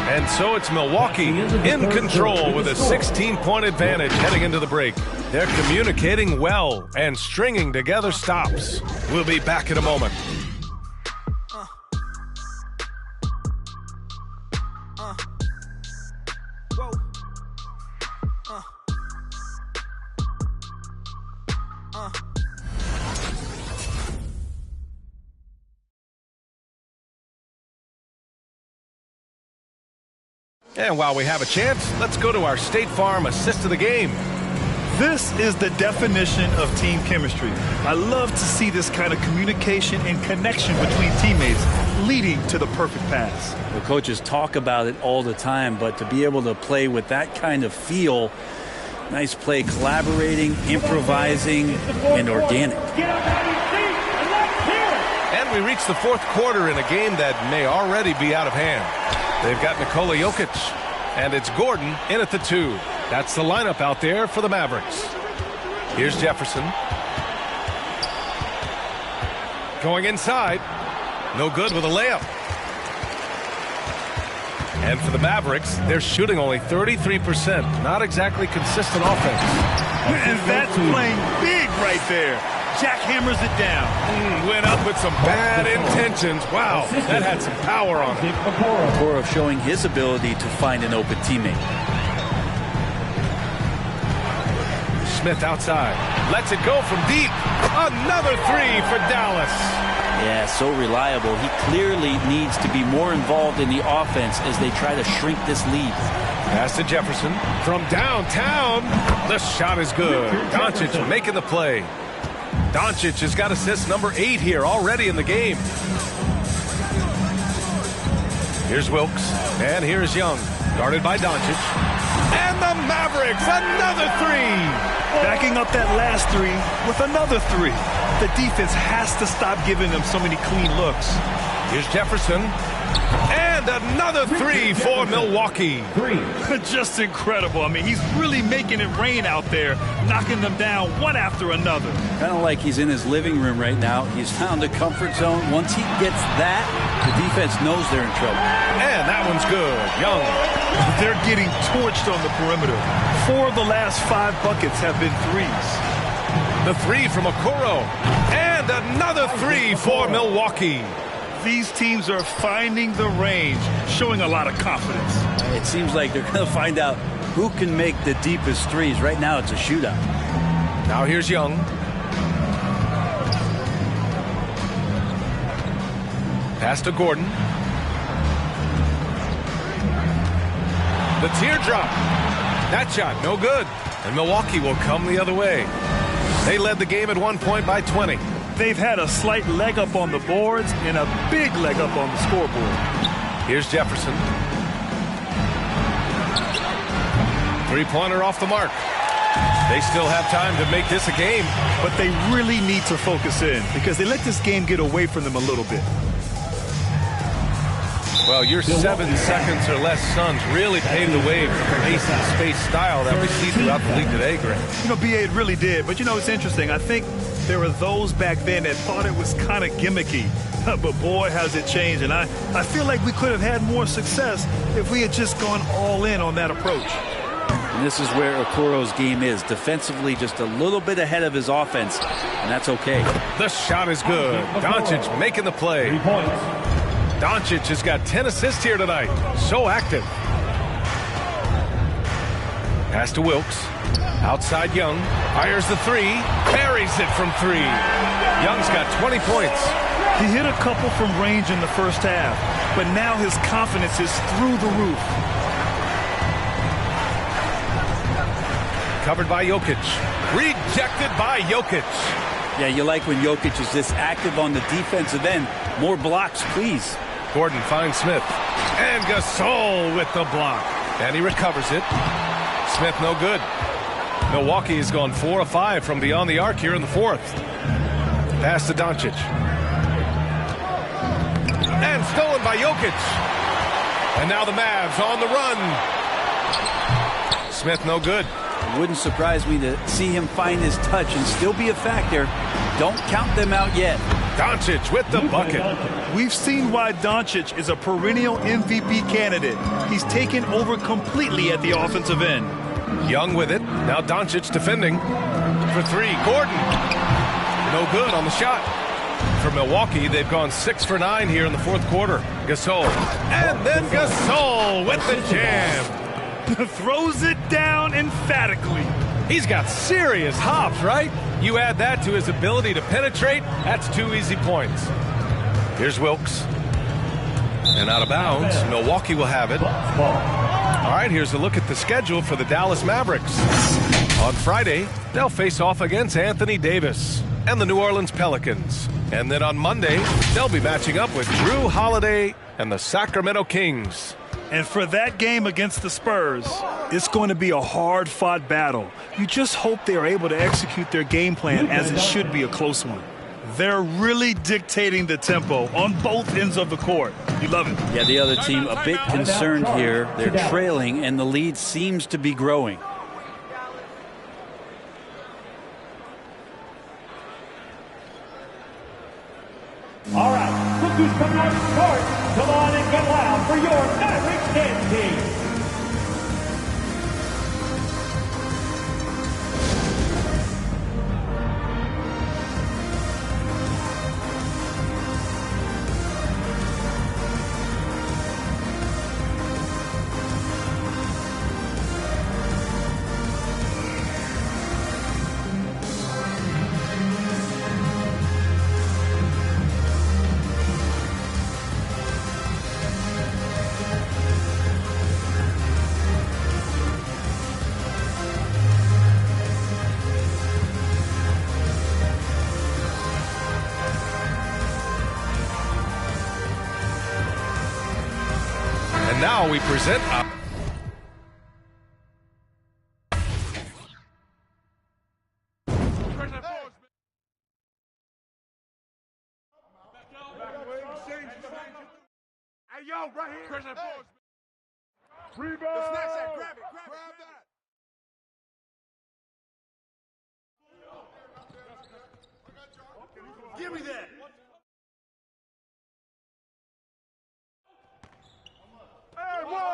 And so it's Milwaukee in control with a 16-point advantage heading into the break. They're communicating well and stringing together stops. We'll be back in a moment. And while we have a chance, let's go to our State Farm assist of the game. This is the definition of team chemistry. I love to see this kind of communication and connection between teammates leading to the perfect pass. The coaches talk about it all the time, but to be able to play with that kind of feel, nice play, collaborating, improvising, and organic. And we reach the fourth quarter in a game that may already be out of hand. They've got Nikola Jokic, and it's Gordon in at the 2. That's the lineup out there for the Mavericks. Here's Jefferson. Going inside. No good with a layup. And for the Mavericks, they're shooting only 33%. Not exactly consistent offense. And that's playing big right there. Jackhammers it down. Went up with some bad intentions. Wow, that had some power on it. Okoro showing his ability to find an open teammate. Smith outside. Lets it go from deep. Another 3 for Dallas. Yeah, so reliable. He clearly needs to be more involved in the offense as they try to shrink this lead. Pass to Jefferson. From downtown, the shot is good. Doncic making the play. Doncic has got assist number 8 here already in the game. Here's Wilkes, and here's Young. Guarded by Doncic. And the Mavericks, another 3. Backing up that last 3 with another 3. The defense has to stop giving them so many clean looks. Here's Jefferson. And another 3 for Milwaukee. Just incredible. I mean, he's really making it rain out there, knocking them down one after another. Kind of like he's in his living room right now. He's found a comfort zone. Once he gets that, the defense knows they're in trouble. And that one's good. Young. They're getting torched on the perimeter. 4 of the last 5 buckets have been threes. The 3 from Okoro. And another 3 for Milwaukee. These teams are finding the range, showing a lot of confidence. It seems like they're going to find out who can make the deepest threes. Right now, it's a shootout. Now here's Young. Pass to Gordon. The teardrop. That shot, no good. And Milwaukee will come the other way. They led the game at one point by 20. They've had a slight leg up on the boards and a big leg up on the scoreboard. Here's Jefferson. Three-pointer off the mark. They still have time to make this a game. But they really need to focus in because they let this game get away from them a little bit. Well, your 7 seconds or less Suns really paved the way for the pace and space style that we see throughout the league today, Grant. You know, B.A., it really did. But, you know, it's interesting. I think there were those back then that thought it was kind of gimmicky. But, boy, has it changed. And I feel like we could have had more success if we had just gone all in on that approach. And this is where Okoro's game is. Defensively, just a little bit ahead of his offense. And that's okay. The shot is good. Doncic making the play. 3 points. Doncic has got 10 assists here tonight. So active. Pass to Wilkes. Outside Young. Fires the 3. Parries it from 3. Young's got 20 points. He hit a couple from range in the first half. But now his confidence is through the roof. Covered by Jokic. Rejected by Jokic. Yeah, you like when Jokic is this active on the defensive end. More blocks, please. Gordon finds Smith. And Gasol with the block. And he recovers it. Smith no good. Milwaukee has gone 4 of 5 from beyond the arc here in the fourth. Pass to Doncic. And stolen by Jokic. And now the Mavs on the run. Smith no good. It wouldn't surprise me to see him find his touch and still be a factor. Don't count them out yet. Doncic with the bucket. We've seen why Doncic is a perennial MVP candidate. He's taken over completely at the offensive end. Young with it. Now Doncic defending. For three, Gordon. No good on the shot. For Milwaukee, they've gone 6 for 9 here in the fourth quarter. Gasol. And then Gasol with the jam. Throws it down emphatically. He's got serious hops, right? You add that to his ability to penetrate, that's 2 easy points. Here's Wilkes. And out of bounds, Milwaukee will have it. All right, here's a look at the schedule for the Dallas Mavericks. On Friday, they'll face off against Anthony Davis and the New Orleans Pelicans. And then on Monday, they'll be matching up with Drew Holiday and the Sacramento Kings. And for that game against the Spurs, it's going to be a hard-fought battle. You just hope they are able to execute their game plan, as it should be a close one. They're really dictating the tempo on both ends of the court. You love it. Yeah, the other team a bit concerned here. They're trailing, and the lead seems to be growing. All right, look who's coming on the court. Come on and get loud for your Mavericks dance team. And now we present Hey, yo, right here. Rebound. Grab it. Grab that. Give me that. Hey, whoa!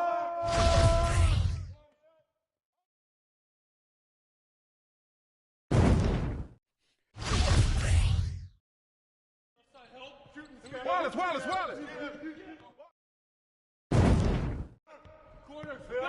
Wallace. Corner, Phil.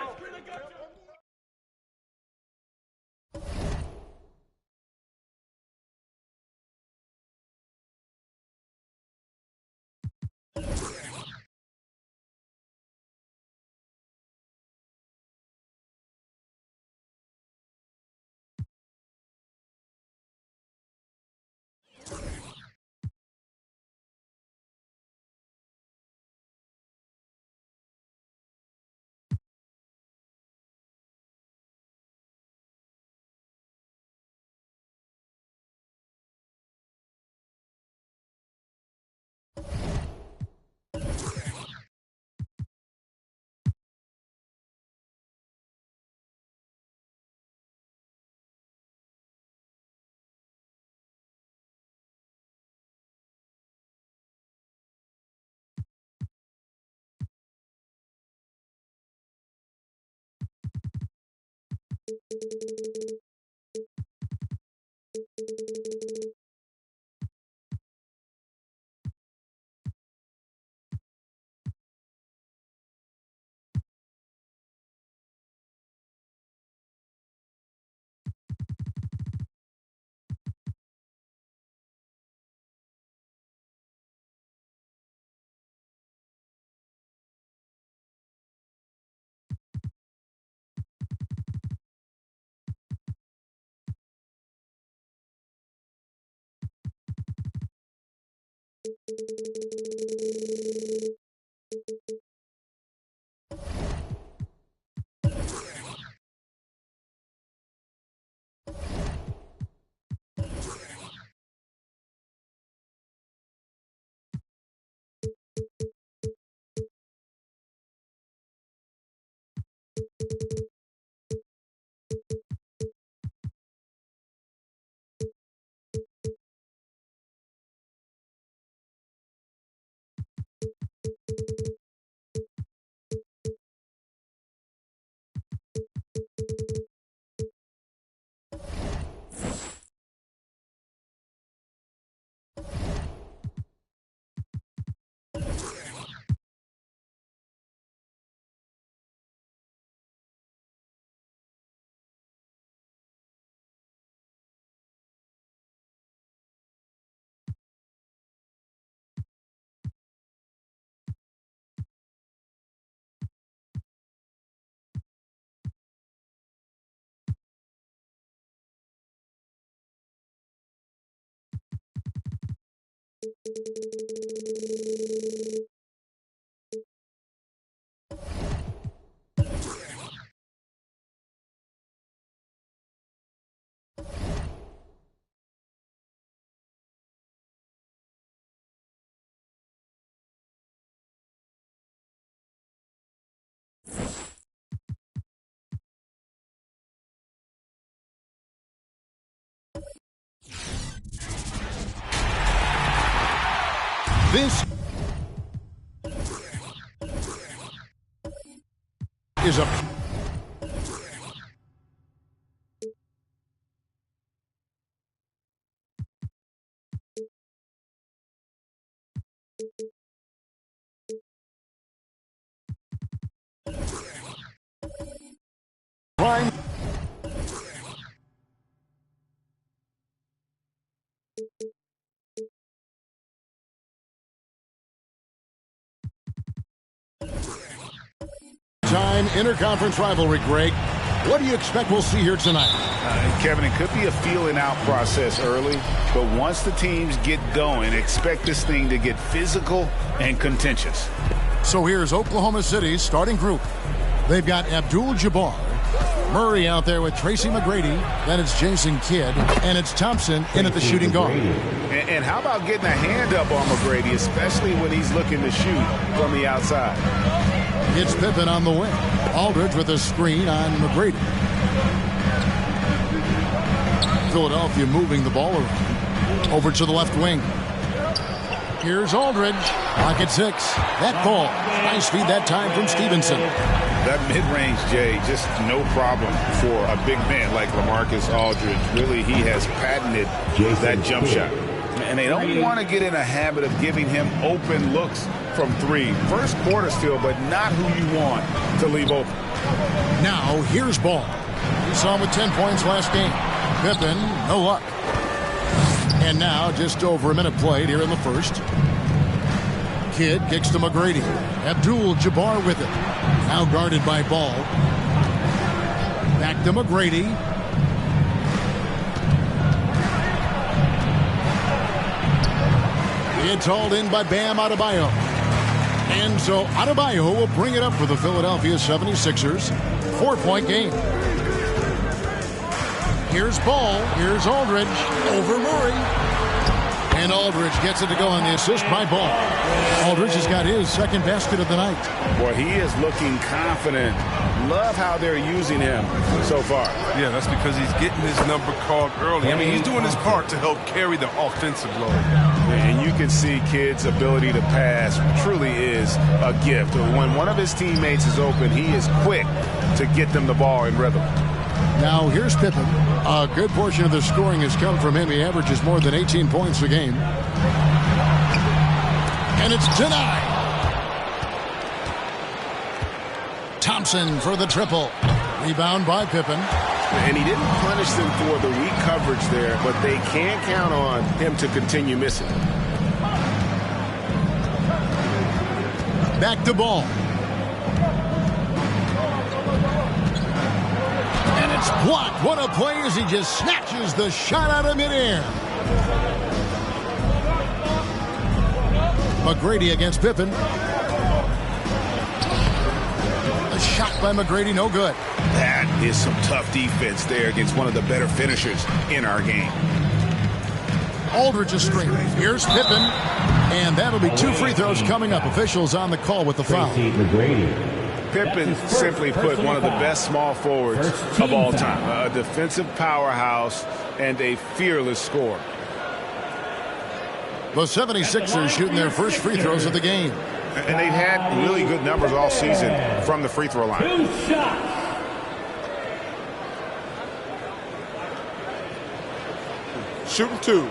This is a prime. Time interconference rivalry, Greg. What do you expect we'll see here tonight? Kevin, it could be a feeling out process early, but once the teams get going, expect this thing to get physical and contentious. So here's Oklahoma City's starting group. They've got Abdul-Jabbar, Murray out there with Tracy McGrady, then it's Jason Kidd, and it's Thompson in at the shooting guard. And how about getting a hand up on McGrady, especially when he's looking to shoot from the outside? It's Pippen on the wing. Aldridge with a screen on McGrady. Philadelphia moving the ball around. Over to the left wing. Here's Aldridge. Pocket 6. That ball. Nice feed that time from Stevenson. That mid-range, Jay, just no problem for a big man like LaMarcus Aldridge. Really, he has patented that jump shot. And they don't want to get in a habit of giving him open looks from 3. First quarter still, but not who you want to leave open. Now, here's Ball. We saw him with 10 points last game. Pippen, no luck. And now, just over a minute played here in the first. Kidd kicks to McGrady. Abdul-Jabbar with it. Now guarded by Ball. Back to McGrady. It's hauled in by Bam Adebayo. And so Adebayo will bring it up for the Philadelphia 76ers. 4-point game. Here's Ball. Here's Aldridge. Over Murray. And Aldridge gets it to go on the assist by Ball. Aldridge has got his second basket of the night. Boy, he is looking confident. Love how they're using him so far. Yeah, that's because he's getting his number called early. I mean, he's doing his part to help carry the offensive load. And you can see Kidd's ability to pass truly is a gift. When one of his teammates is open, he is quick to get them the ball in rhythm. Now here's Pippen. A good portion of the scoring has come from him. He averages more than 18 points a game. And it's denied. Thompson for the triple. Rebound by Pippen. And he didn't punish them for the weak coverage there, but they can't count on him to continue missing. Back to Ball. And it's blocked. What a play as he just snatches the shot out of midair. McGrady against Pippen. A shot by McGrady, no good. That is some tough defense there against one of the better finishers in our game. Aldridge is straight. Here's Pippen. And that'll be 2 free throws coming up. Officials on the call with the foul. Pippen, simply put, one of the best small forwards of all time. A defensive powerhouse and a fearless scorer. The 76ers shooting their first free throws of the game. And they've had really good numbers all season from the free throw line. 2 shots. Shooting 2.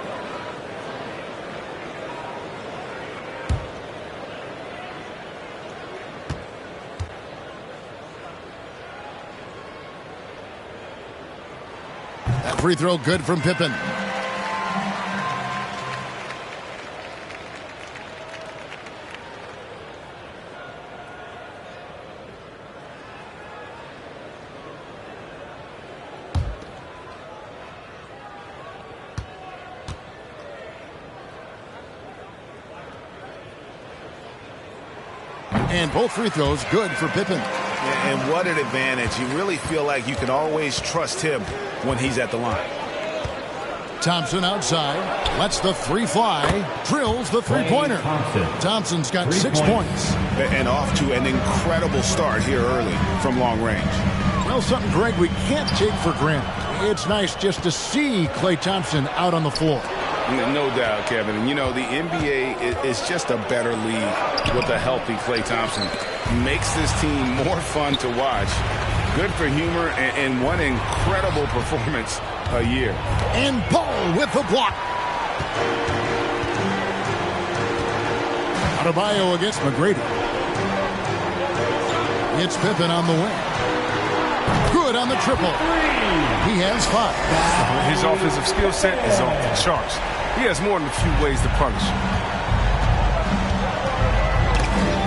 That free throw good from Pippen. And both free throws good for Pippen. And what an advantage. You really feel like you can always trust him when he's at the line. Thompson outside, lets the three fly, drills the three-pointer. Thompson's got 6 points. And off to an incredible start here early from long range. Well, something, Greg, we can't take for granted. It's nice just to see Klay Thompson out on the floor. No doubt, Kevin. And, you know, the NBA is just a better league with a healthy Klay Thompson. Makes this team more fun to watch. Good for humor and one incredible performance a year. And Paul with the block. Adebayo against McGrady. It's Pippen on the wing. Good on the triple. He has 5. His offensive skill set is off the charts. He has more than a few ways to punish.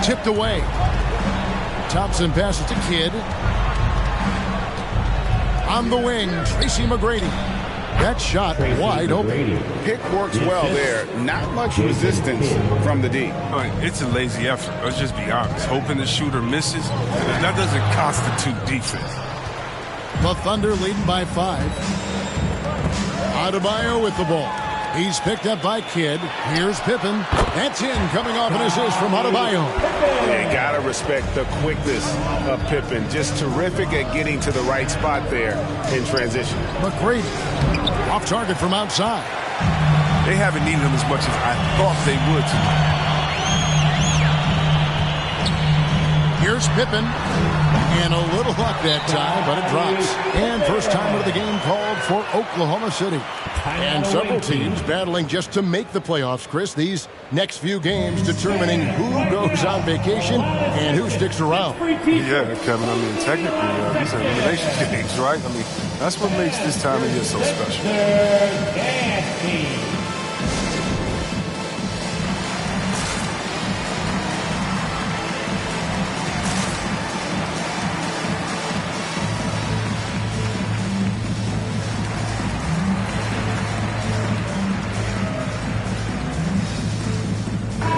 Tipped away. Thompson passes to Kidd. On the wing, Tracy McGrady. That shot wide open. Pick works well there. Not much resistance from the D. It's a lazy effort. Let's just be honest. Hoping the shooter misses, that doesn't constitute defense. The Thunder leading by 5. Adebayo with the ball. He's picked up by Kidd. Here's Pippen. That's in, coming off an assist from Adebayo. You gotta respect the quickness of Pippen. Just terrific at getting to the right spot there in transition. McGrady off target from outside. They haven't needed him as much as I thought they would tonight. Here's Pippen. And a little luck that time, but it drops. And first time of the game called for Oklahoma City. And several teams battling just to make the playoffs, Chris. These next few games determining who goes on vacation and who sticks around. Yeah, Kevin, I mean, technically, these are elimination games, right? I mean, that's what makes this time of year so special.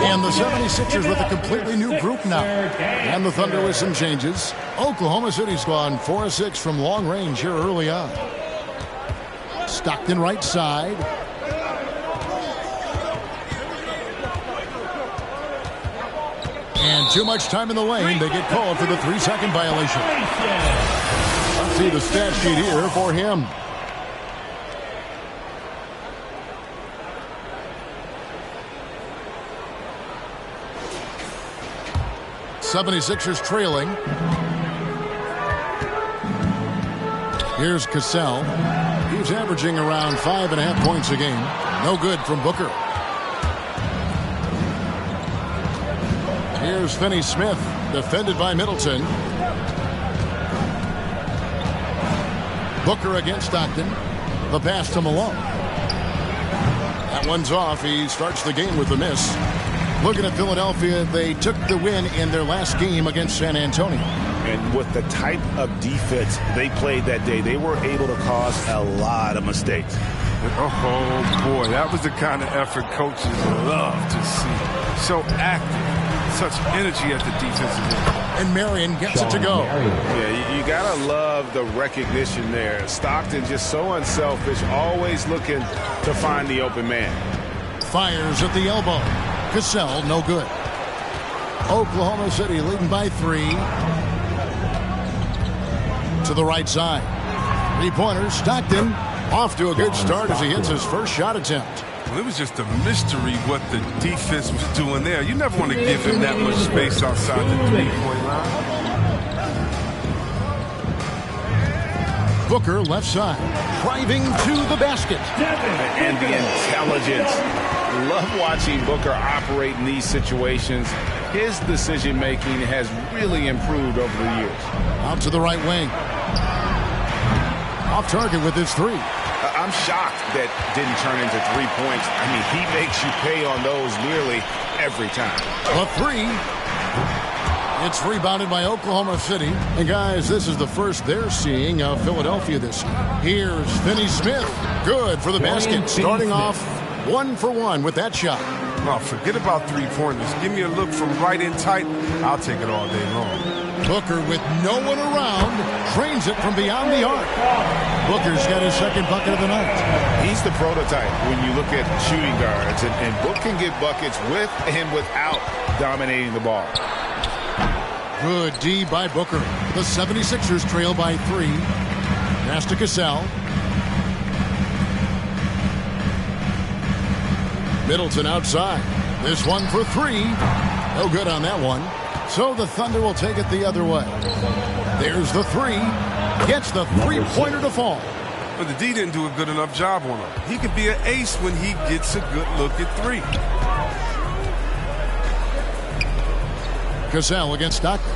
And the 76ers with a completely new group now. And the Thunder with some changes. Oklahoma City's gone 4 of 6 from long range here early on. Stockton right side. And too much time in the lane. They get called for the 3-second violation. Let's see the stat sheet here for him. '76ers trailing. Here's Cassell. He's averaging around 5.5 points a game. No good from Booker. Here's Finney-Smith, defended by Middleton. Booker against Stockton. The pass to Malone. That one's off. He starts the game with a miss. Looking at Philadelphia, they took the win in their last game against San Antonio. And with the type of defense they played that day, they were able to cause a lot of mistakes. Oh, boy, that was the kind of effort coaches love to see. So active, such energy at the defensive end. And Marion gets it to go. Yeah, you got to love the recognition there. Stockton just so unselfish, always looking to find the open man. Fires at the elbow. Cassell, no good. Oklahoma City leading by 3. To the right side. 3-pointer, Stockton. Off to a good start as he hits his first shot attempt. Well, it was just a mystery what the defense was doing there. You never want to give him that much space outside the 3-point line. Booker left side. Driving to the basket. And the intelligence. Love watching Booker operate in these situations. His decision-making has really improved over the years. Out to the right wing. Off target with his 3. I'm shocked that didn't turn into 3 points. I mean, he makes you pay on those nearly every time. A 3. It's rebounded by Oklahoma City. And, guys, this is the first they're seeing of Philadelphia this year. Here's Finney-Smith. Good for the basket. Starting off 1 for 1 with that shot. Oh, forget about three-pointers. Give me a look from right in tight. I'll take it all day long. Booker, with no one around, drains it from beyond the arc. Booker's got his second bucket of the night. He's the prototype when you look at shooting guards, and Book can get buckets with and without dominating the ball. Good D by Booker. The 76ers trail by 3. Pass to Cassell. Middleton outside. This one for 3. No good on that one. So the Thunder will take it the other way. There's the 3. Gets the three-pointer to fall. But the D didn't do a good enough job on him. He could be an ace when he gets a good look at 3. Cassell against Stockton.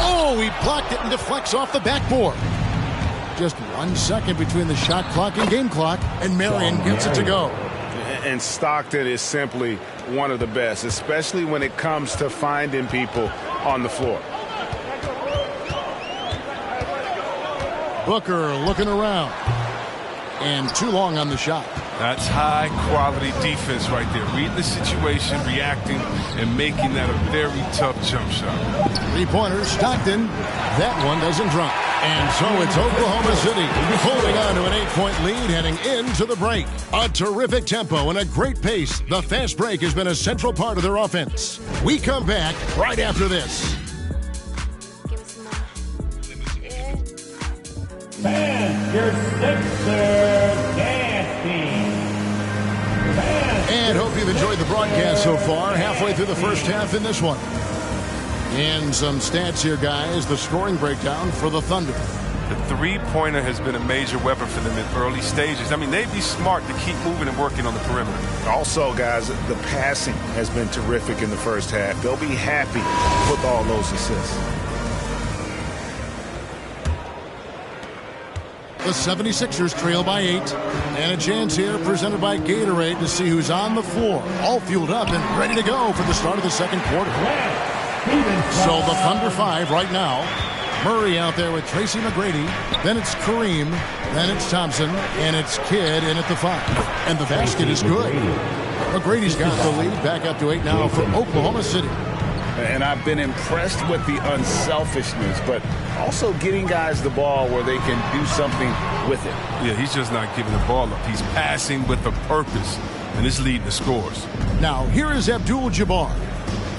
Oh, he blocked it and deflects off the backboard. Just 1 second between the shot clock and game clock, and Marion gets it to go. And Stockton is simply one of the best, especially when it comes to finding people on the floor. Booker looking around. And too long on the shot. That's high-quality defense right there. Reading the situation, reacting, and making that a very tough jump shot. Three-pointer, Stockton. That one doesn't drop. And so it's Oklahoma City holding on to an 8-point lead heading into the break. A terrific tempo and a great pace. The fast break has been a central part of their offense. We come back right after this. And your Sixers dancing. And hope you've enjoyed the broadcast so far. Halfway through the first half in this one. And some stats here, guys. The scoring breakdown for the Thunder. The three-pointer has been a major weapon for them in early stages. I mean, they'd be smart to keep moving and working on the perimeter. Also, guys, the passing has been terrific in the first half. They'll be happy with all those assists. The 76ers trail by 8. And a chance here presented by Gatorade to see who's on the floor. All fueled up and ready to go for the start of the second quarter. So the Thunder 5 right now. Murray out there with Tracy McGrady. Then it's Kareem. Then it's Thompson. And it's Kidd in at the 5. And the basket is good. McGrady's got the lead back up to 8 now for Oklahoma City. And I've been impressed with the unselfishness, but also getting guys the ball where they can do something with it. Yeah, he's just not giving the ball up. He's passing with a purpose, and it's leading to scores. Now, here is Abdul-Jabbar.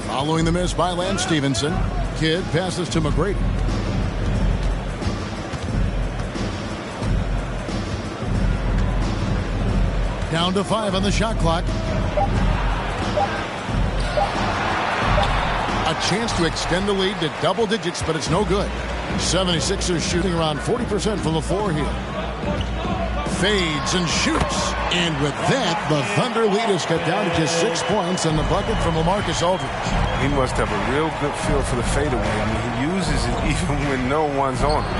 Following the miss by Lance Stevenson, Kidd passes to McGrady. Down to 5 on the shot clock. A chance to extend the lead to double digits, but it's no good. 76ers shooting around 40% from the floor here. Fades and shoots. And with that, the Thunder lead is cut down to just 6 points on the bucket from LaMarcus Aldridge. He must have a real good feel for the fadeaway. I mean, he uses it even when no one's on him.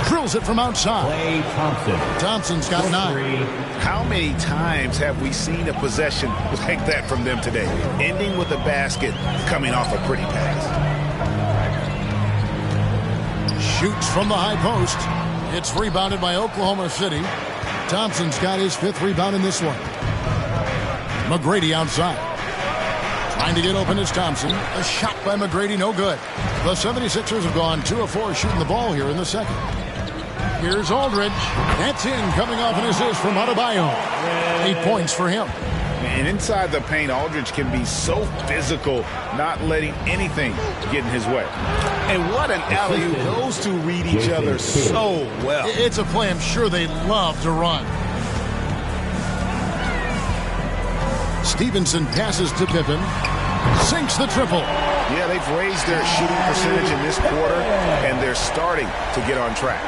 Drills it from outside. Klay Thompson. Thompson's got 9. How many times have we seen a possession like that from them today? Ending with a basket, coming off a pretty pass. Shoots from the high post. It's rebounded by Oklahoma City. Thompson's got his 5th rebound in this one. McGrady outside. Trying to get open is Thompson. A shot by McGrady, no good. The 76ers have gone 2 of 4 shooting the ball here in the second. Here's Aldridge. That's in, coming off an assist from Adebayo. 8 points for him. And inside the paint, Aldridge can be so physical, not letting anything get in his way. And what an alley-oop. Those two read each other so well. It's a play I'm sure they love to run. Stevenson passes to Pippen. Sinks the triple. Yeah, they've raised their shooting percentage in this quarter, and they're starting to get on track.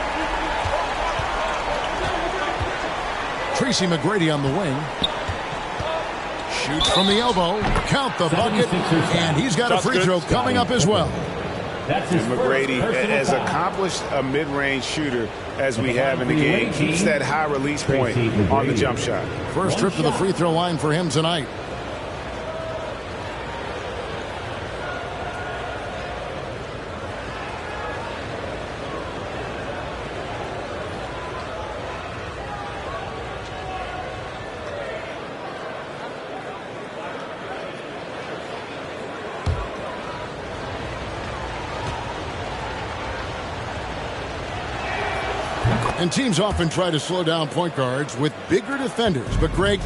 Tracy McGrady on the wing. Shoots from the elbow. Count the bucket. And he's got a free throw coming up as well. And McGrady, as accomplished a mid-range shooter as we have in the game, keeps that high release point on the jump shot. First trip to the free throw line for him tonight. And teams often try to slow down point guards with bigger defenders. But, Greg,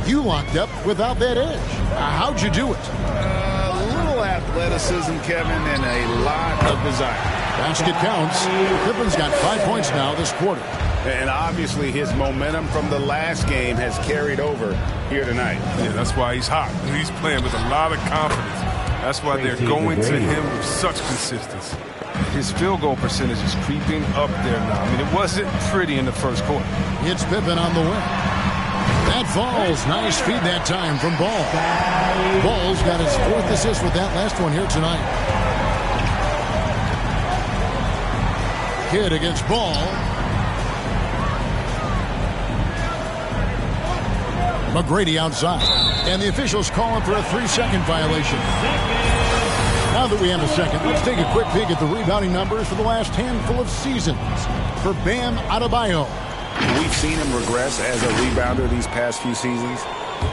you locked up without that edge. How'd you do it? A little athleticism, Kevin, and a lot of desire. Basket counts. Pippen's got 5 points now this quarter. And obviously his momentum from the last game has carried over here tonight. Yeah, that's why he's hot. He's playing with a lot of confidence. That's why they're going to him with such consistency. His field goal percentage is creeping up there now. I mean, it wasn't pretty in the first quarter. It's Pippen on the wing. That falls. Nice feed that time from Ball. Ball's got his 4th assist with that last one here tonight. Kidd against Ball. McGrady outside. And the officials call him for a 3-second violation. Now that we have a second, let's take a quick peek at the rebounding numbers for the last handful of seasons. For Bam Adebayo. We've seen him regress as a rebounder these past few seasons.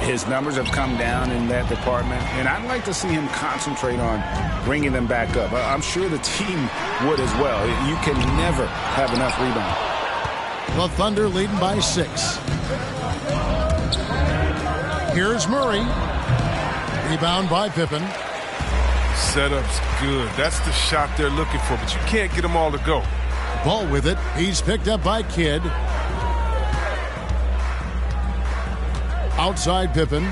His numbers have come down in that department, and I'd like to see him concentrate on bringing them back up. I'm sure the team would as well. You can never have enough rebound. The Thunder leading by 6. Here's Murray. Rebound by Pippen. Setup's good. That's the shot they're looking for, but you can't get them all to go. Ball with it. He's picked up by Kidd. Outside Pippen.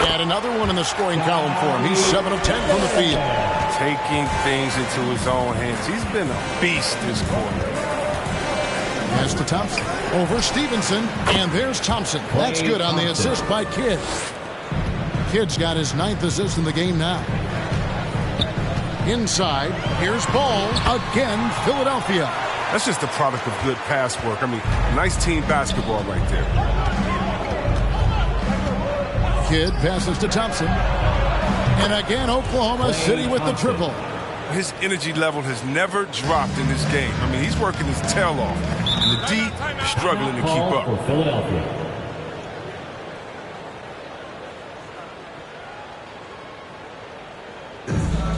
And another one in the scoring column for him. He's 7 of 10 from the field. Taking things into his own hands. He's been a beast this quarter. Pass to Thompson. Over Stevenson. And there's Thompson. That's good on the assist by Kidd. Kidd's got his 9th assist in the game now. Inside. Here's Ball. Again, Philadelphia. That's just the product of good pass work. I mean, nice team basketball right there. Kidd passes to Thompson. And again, Oklahoma City with the triple. His energy level has never dropped in this game. I mean, he's working his tail off. And the D is struggling to keep up. Philadelphia.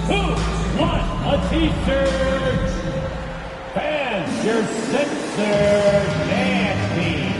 Who won a t-shirt? Fans, your censored dance team.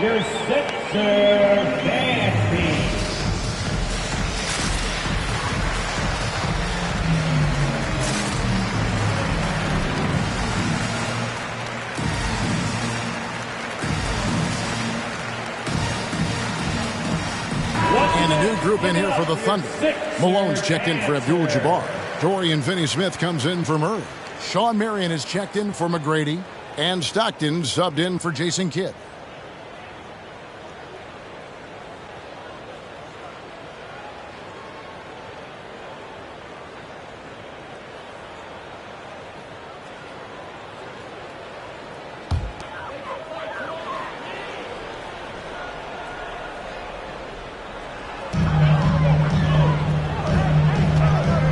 Your censored dance team. And a new group in here for the Thunder. Malone's checked in for Abdul-Jabbar. Dorian Finney-Smith comes in for Murray. Sean Marion is checked in for McGrady. And Stockton subbed in for Jason Kidd.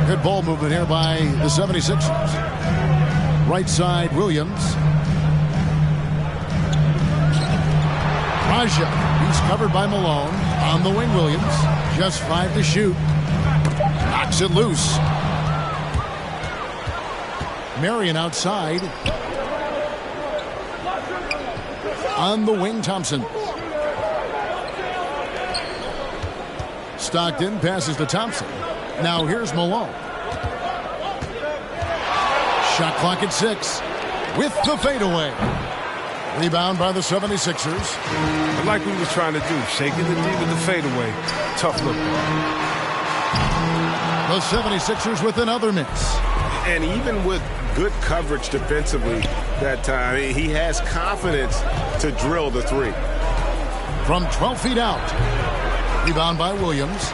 Good ball movement here by the 76ers. Right side, Williams. Raja, he's covered by Malone. On the wing, Williams. Just 5 to shoot. Knocks it loose. Marion outside. On the wing, Thompson. Stockton passes to Thompson. Now here's Malone. Shot clock at 6 with the fadeaway. Rebound by the 76ers. I like what he was trying to do, shaking the D with the fadeaway. Tough look. The 76ers with another miss. And even with good coverage defensively that time, he has confidence to drill the three. From 12 feet out. Rebound by Williams.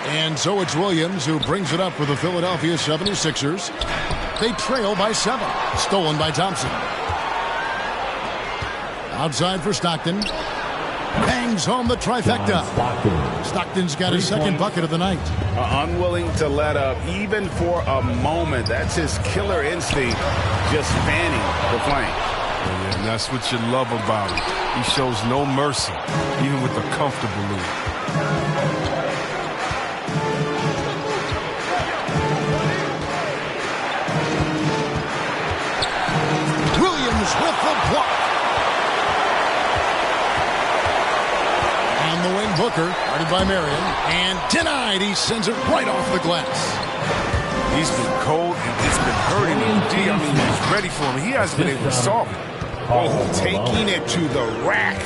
And so it's Williams who brings it up for the Philadelphia 76ers. They trail by 7. Stolen by Thompson. Outside for Stockton. Bangs home the trifecta. Stockton's got his second bucket of the night. Unwilling to let up even for a moment. That's his killer instinct, just fanning the flame. Yeah, and that's what you love about him. He shows no mercy, even with a comfortable lead. Williams with the block. On the wing, Booker, guarded by Marion, and denied. He sends it right off the glass. He's been cold, and it's been hurting him. I mean, he's ready for him. He hasn't been able to solve it. Oh, taking it to the rack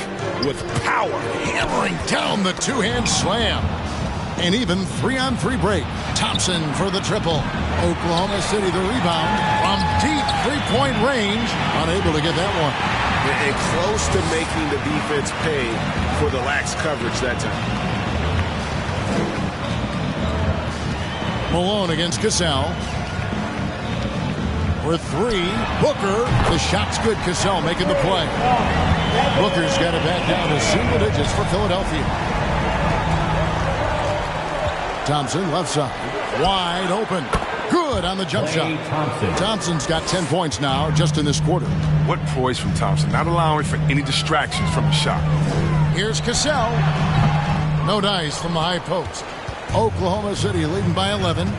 with power. Hammering down the two-hand slam. And even 3-on-3 break. Thompson for the triple. Oklahoma City the rebound from deep three-point range. Unable to get that one. And close to making the defense pay for the lax coverage that time. Malone against Cassell. For 3, Booker. The shot's good. Cassell making the play. Booker's got it back down to single digits for Philadelphia. Thompson left side. Wide open. Good on the jump shot. Thompson's got 10 points now just in this quarter. What poise from Thompson, not allowing for any distractions from the shot. Here's Cassell. No dice from the high post. Oklahoma City leading by 11.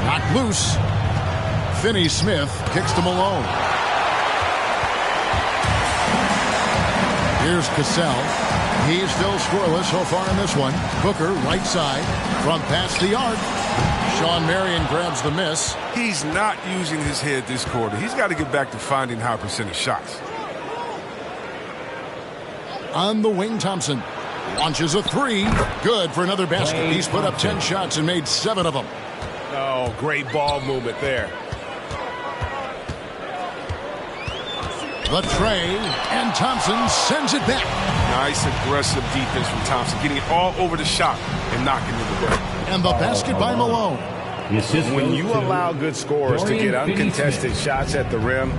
Knocked loose. Finney-Smith kicks to Malone. Here's Cassell. He's still scoreless so far in this one. Booker, right side, from past the arc. Sean Marion grabs the miss. He's not using his head this quarter. He's got to get back to finding high percentage shots. On the wing, Thompson launches a 3. Good for another basket. He's put up 10 shots and made 7 of them. Oh, great ball movement there. The tray, and Thompson sends it back. Nice aggressive defense from Thompson, getting it all over the shot and knocking it away. And the basket by Malone. When you allow good scorers to get uncontested shots at the rim,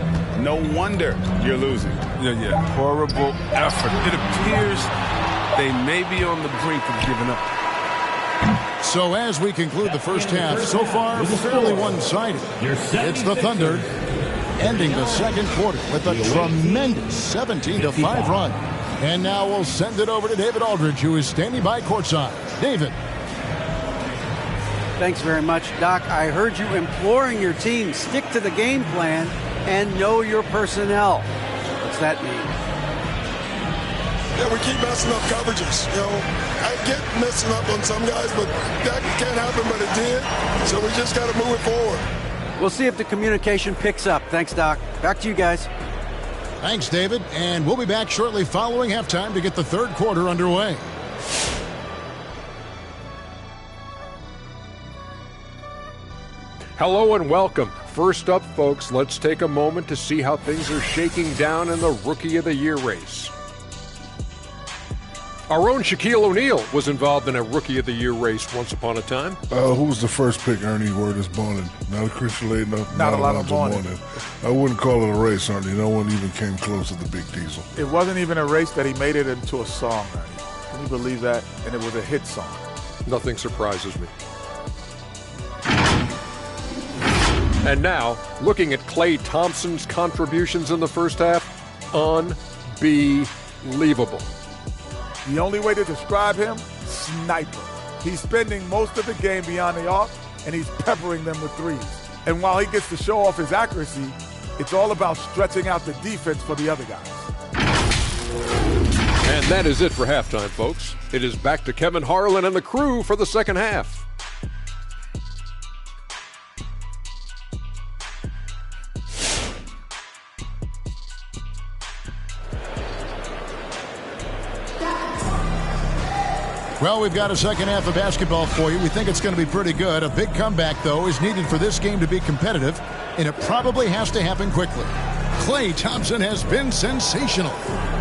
no wonder you're losing. Yeah. Horrible effort. It appears they may be on the brink of giving up. So as we conclude the first half, so far fairly one-sided. It's the Thunder ending the second quarter with a tremendous 17-5 run. And now we'll send it over to David Aldridge, who is standing by courtside. David. Thanks very much, Doc. I heard you imploring your team, stick to the game plan and know your personnel. What's that mean? Yeah, we keep messing up coverages. You know, I get messing up on some guys, but that can't happen, but it did. So we just got to move it forward. We'll see if the communication picks up. Thanks, Doc. Back to you guys. Thanks, David. And we'll be back shortly following halftime to get the third quarter underway. Hello and welcome. First up, folks, let's take a moment to see how things are shaking down in the Rookie of the Year race. Our own Shaquille O'Neal was involved in a Rookie of the Year race once upon a time. Who was the first pick, Ernie? Word is Bonin. Not a Christian Lade, not Alonzo Mourning. I wouldn't call it a race, Ernie. No one even came close to the Big Diesel. It wasn't even a race that he made it into a song, Ernie. Can you believe that? And it was a hit song. Nothing surprises me. And now, looking at Klay Thompson's contributions in the first half, unbelievable. The only way to describe him, sniper. He's spending most of the game beyond the arc, and he's peppering them with threes. And while he gets to show off his accuracy, it's all about stretching out the defense for the other guys. And that is it for halftime, folks. It is back to Kevin Harlan and the crew for the second half. Well, we've got a second half of basketball for you. We think it's going to be pretty good. A big comeback, though, is needed for this game to be competitive, and it probably has to happen quickly. Klay Thompson has been sensational.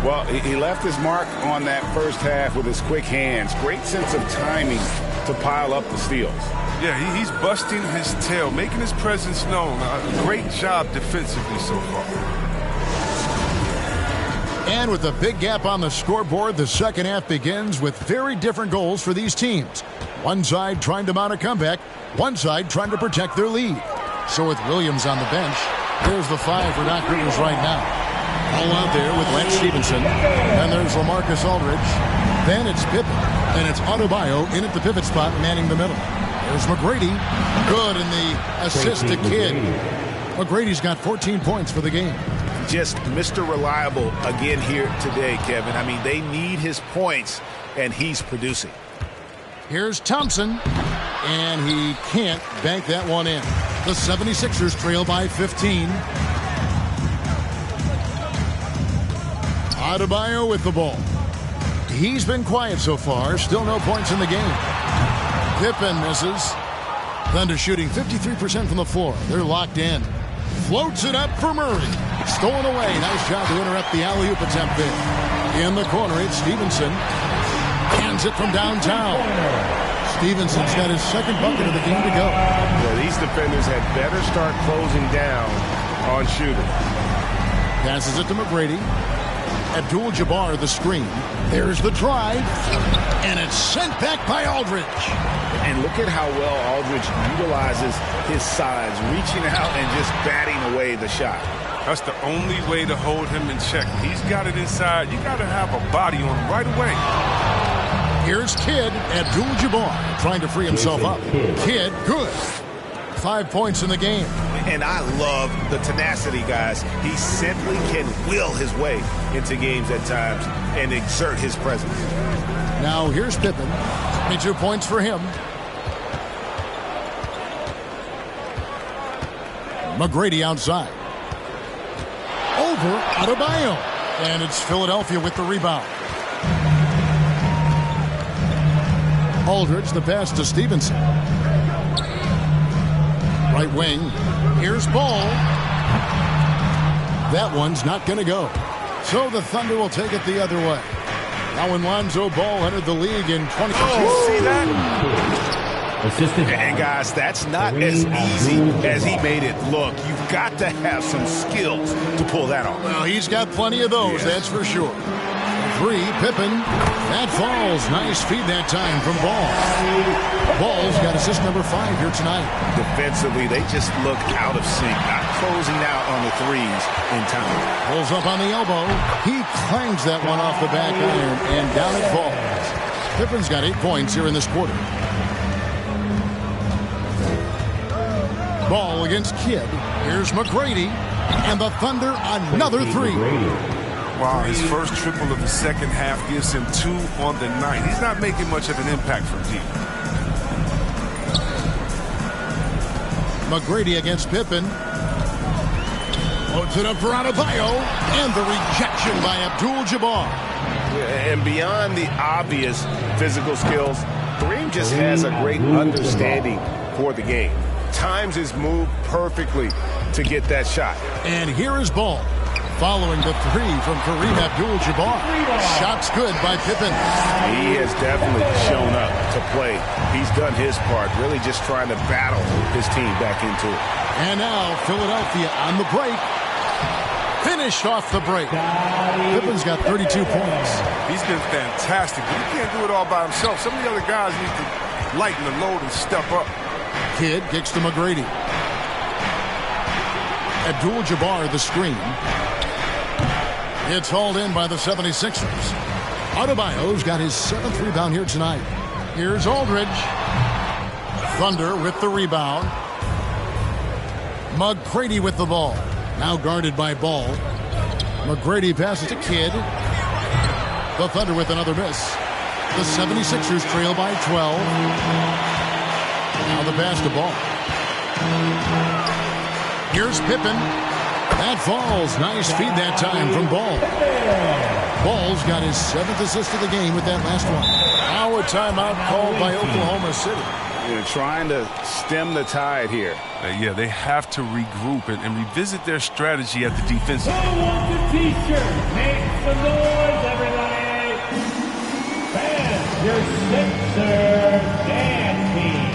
Well, he left his mark on that first half with his quick hands. Great sense of timing to pile up the steals. Yeah, he's busting his tail, making his presence known. Great job defensively so far. And with a big gap on the scoreboard, the second half begins with very different goals for these teams. One side trying to mount a comeback, one side trying to protect their lead. So with Williams on the bench, there's the 5 for Doc Rivers right now. All out there with Lance Stevenson. Then there's LaMarcus Aldridge. Then it's Pippen. And it's Adebayo in at the pivot spot, manning the middle. There's McGrady. Good in the assist to Kidd. McGrady's got 14 points for the game. Just Mr. Reliable again here today, Kevin. I mean, they need his points, and he's producing. Here's Thompson, and he can't bank that one in. The 76ers trail by 15. Adebayo with the ball. He's been quiet so far. Still no points in the game. Pippen misses. Thunder shooting 53% from the floor. They're locked in. Floats it up for Murray. Stolen away. Nice job to interrupt the alley-oop attempt there. In the corner, it's Stevenson. Hands it from downtown. Stevenson's got his second bucket of the game to go. Well, these defenders had better start closing down on shooting. Passes it to McGrady. Abdul-Jabbar the screen. There's the drive. And it's sent back by Aldridge. And look at how well Aldridge utilizes his size, reaching out and just batting away the shot. That's the only way to hold him in check. He's got it inside. You got to have a body on him right away. Here's Kidd. Abdul-Jabbar trying to free himself up. Kidd, good. 5 points in the game. And I love the tenacity, guys. He simply can will his way into games at times and exert his presence. Now here's Pippen. 22 points for him. McGrady outside. Over Adebayo. And it's Philadelphia with the rebound. Aldridge, the pass to Stevenson. Right wing. Here's Ball. That one's not going to go. So the Thunder will take it the other way. Now when Lonzo Ball entered the league in 20... Oh, see that? And guys, that's not as easy as he made it look. You've got to have some skills to pull that off. Well, he's got plenty of those, that's for sure. 3, Pippen. That falls. Nice feed that time from Ball. Ball's got assist number 5 here tonight. Defensively, they just look out of sync, not closing out on the threes in time. Pulls up on the elbow. He clangs that one off the back iron, and down it falls. Pippen's got 8 points here in this quarter. Ball against Kidd. Here's McGrady. And the Thunder, another 3. Wow, his first triple of the second half gives him 2 on the night. He's not making much of an impact from deep. McGrady against Pippen. Loads it up for Adebayo. And the rejection by Abdul-Jabbar. And beyond the obvious physical skills, Kareem just has a great understanding for the game. Times his move perfectly to get that shot. And here is Ball. Following the 3 from Kareem Abdul-Jabbar. Shots good by Pippen. He has definitely shown up to play. He's done his part, really just trying to battle his team back into it. And now Philadelphia on the break. Finished off the break. Pippen's got 32 points. He's been fantastic, but he can't do it all by himself. Some of the other guys need to lighten the load and step up. Kidd kicks to McGrady. Abdul-Jabbar the screen. It's hauled in by the 76ers. Adebayo's got his 7th rebound here tonight. Here's Aldridge. Thunder with the rebound. McGrady with the ball. Now guarded by Ball. McGrady passes to Kidd. The Thunder with another miss. The 76ers trail by 12. Now the pass to Ball. Here's Pippen. That falls. Nice feed that time from Ball. Ball's got his 7th assist of the game with that last one. Now now a timeout called by Oklahoma City. They're trying to stem the tide here. Yeah, they have to regroup and revisit their strategy at the defensive. Who wants a t-shirt? Make some noise, everybody. Fans, your Sixers dance team.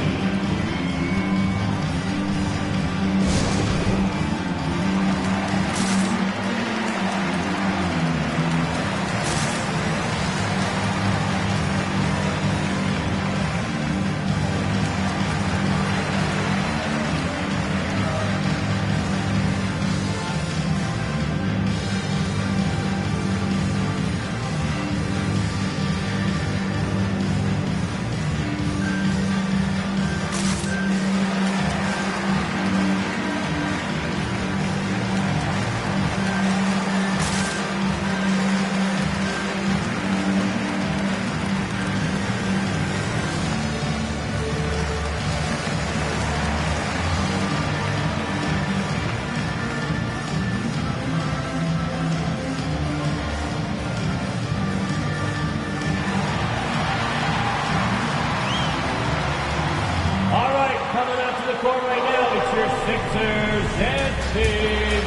Coming out to the court right now, it's your Sixers dance team.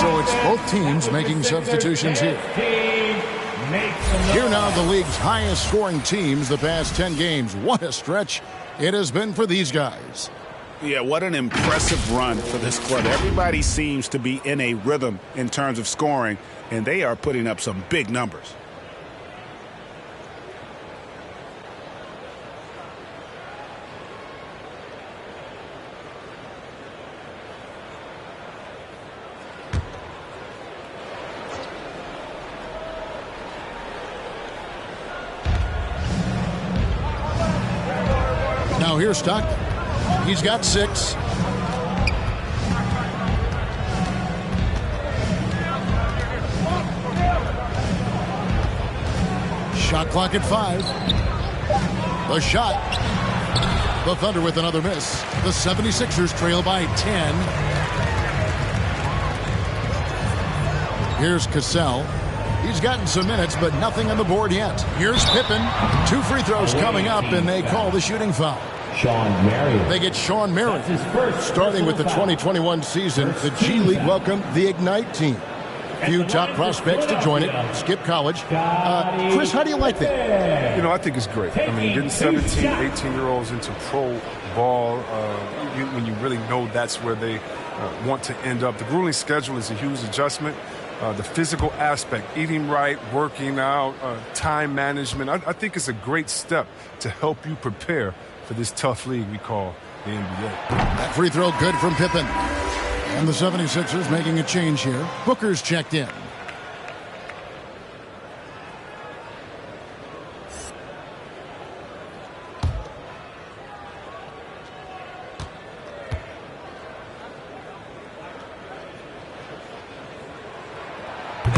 So it's both teams making substitutions here. Here now the league's highest scoring teams the past 10 games. What a stretch it has been for these guys. Yeah, what an impressive run for this club. Everybody seems to be in a rhythm in terms of scoring, and they are putting up some big numbers. Now here's Stockton. He's got 6. Shot clock at 5. The shot. The Thunder with another miss. The 76ers trail by 10. Here's Cassell. He's gotten some minutes, but nothing on the board yet. Here's Pippen. 2 free throws coming up, and they call the shooting foul. They get Sean Marion. Starting with the 2021 season, the G League welcomed the Ignite team. Few top prospects to join it. Skip college. Chris, how do you like that? You know, I think it's great. I mean, getting 17, 18-year-olds into pro ball when you really know that's where they want to end up. The grueling schedule is a huge adjustment. The physical aspect, eating right, working out, time management. I think it's a great step to help you prepare for this tough league we call the NBA. That free throw good from Pippen. And the 76ers making a change here. Booker's checked in.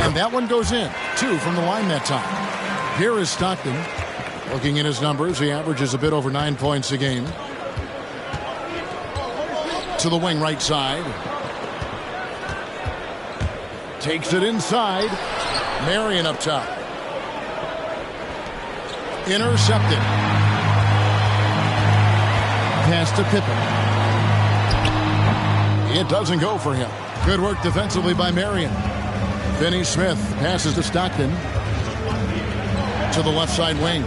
And that one goes in. 2 from the line that time. Here is Stockton. Looking at his numbers, he averages a bit over 9 points a game. To the wing right side. Takes it inside. Marion up top. Intercepted. Pass to Pippen. It doesn't go for him. Good work defensively by Marion. Finney Smith passes to Stockton. To the left side wing.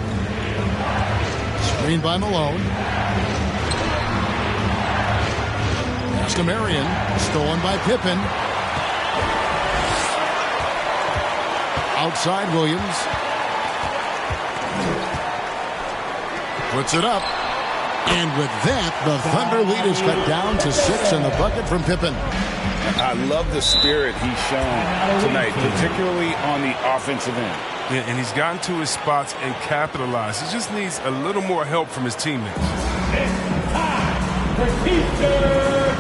Screened by Malone. Pass to Marion. Stolen by Pippen. Outside Williams. Puts it up. And with that, the Thunder lead is cut down to 6 in the bucket from Pippen. I love the spirit he's shown tonight, particularly on the offensive end. Yeah, and he's gotten to his spots and capitalized. He just needs a little more help from his teammates. It's time for Sixers.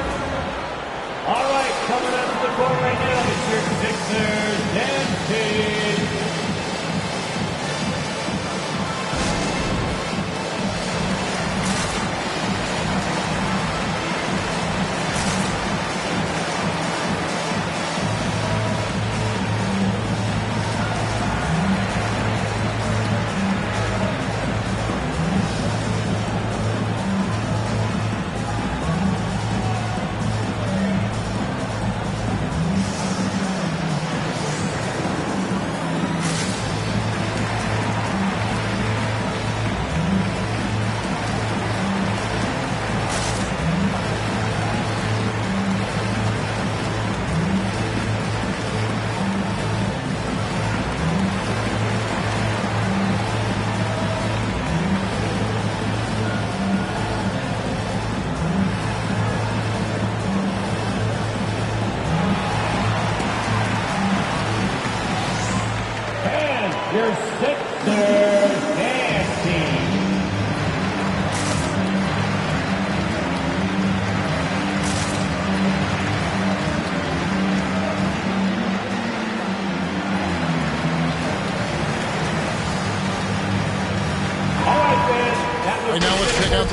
All right, coming up to the court right now, it's your Sixers dance team.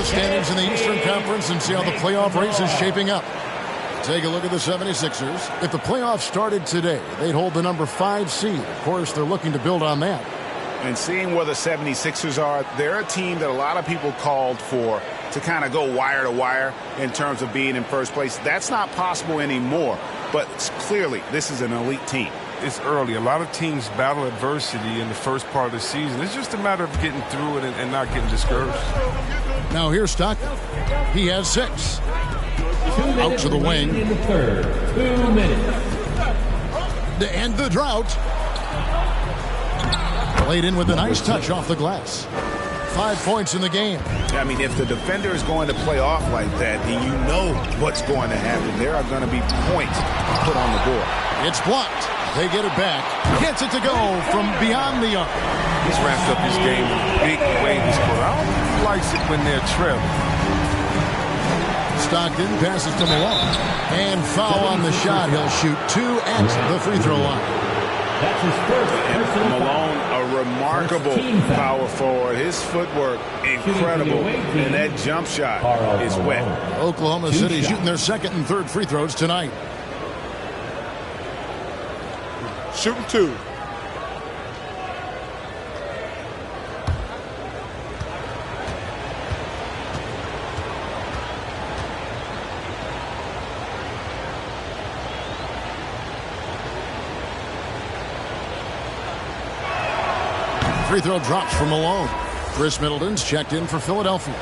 standings in the Eastern Conference and see how the playoff race is shaping up. Take a look at the 76ers. If the playoffs started today, they'd hold the number 5 seed. Of course, they're looking to build on that. And seeing where the 76ers are, they're a team that a lot of people called for to kind of go wire to wire in terms of being in first place. That's not possible anymore. But clearly, this is an elite team. It's early. A lot of teams battle adversity in the first part of the season. It's just a matter of getting through it and not getting discouraged. Now here's Stockton. He has 6. Out to the wing. In the third. 2 minutes. To end the drought. Played in with a nice touch off the glass. 5 points in the game. I mean, if the defender is going to play off like that, then you know what's going to happen. There are going to be points put on the board. It's blocked. They get it back. Gets it to go from beyond the arc. He's ramped up his game in a big way this quarter. I don't think he likes it when they're trailing. Stockton passes to Malone. And foul on the shot. He'll shoot 2 at the free throw line. That's his first. And Malone, a remarkable power forward. His footwork, incredible. And that jump shot is wet. Oklahoma City shooting their second and third free throws tonight. Shooting 2. Free throw drops from Malone. Chris Middleton's checked in for Philadelphia.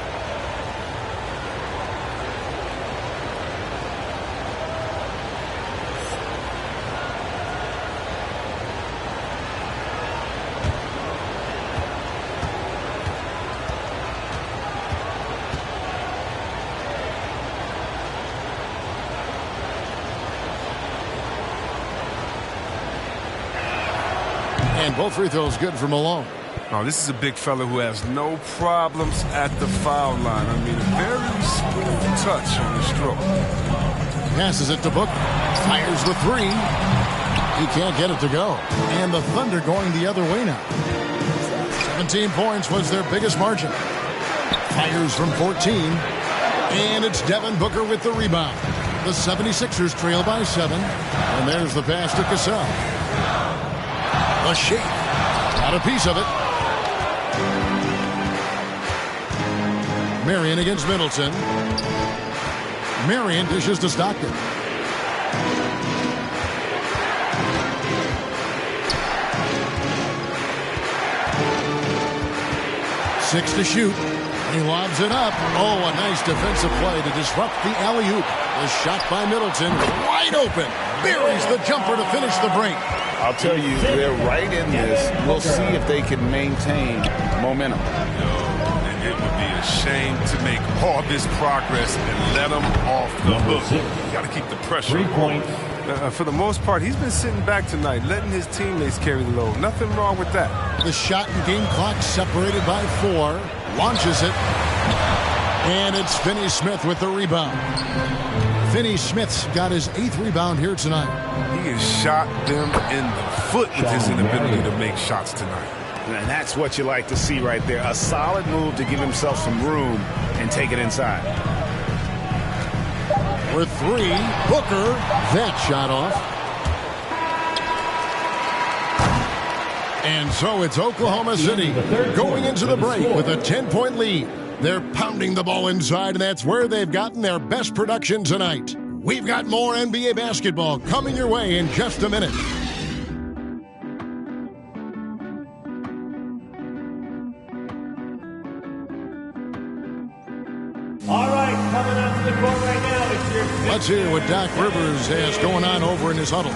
And both free throws good for Malone. Oh, this is a big fella who has no problems at the foul line. I mean, a very smooth touch on the stroke. Passes it to Booker. Fires the 3. He can't get it to go. And the Thunder going the other way now. 17 points was their biggest margin. Fires from 14. And it's Devin Booker with the rebound. The 76ers trail by 7. And there's the pass to Cassell. A shake. Got a piece of it. Marion against Middleton. Marion dishes to Stockton. Six to shoot. He lobs it up. Oh, a nice defensive play to disrupt the alley-oop. The shot by Middleton. Wide open. Buries the jumper to finish the break. I'll tell you, they're right in this. We'll see if they can maintain momentum. It would be a shame to make all this progress and let them off the hook. You got to keep the pressure. 3 points. For the most part, he's been sitting back tonight, letting his teammates carry the load. Nothing wrong with that. The shot and game clock separated by 4. Launches it. And it's Finney Smith with the rebound. Finney Smith's got his 8th rebound here tonight. He has shot them in the foot with his inability to make shots tonight. And that's what you like to see right there. A solid move to give himself some room and take it inside. For 3, Booker. That shot off. And so it's Oklahoma City going into the break with a 10-point lead. They're pounding the ball inside, and that's where they've gotten their best production tonight. We've got more NBA basketball coming your way in just a minute. All right, coming up to the court right now, it's your... Let's hear what Doc Rivers has going on over in his huddle.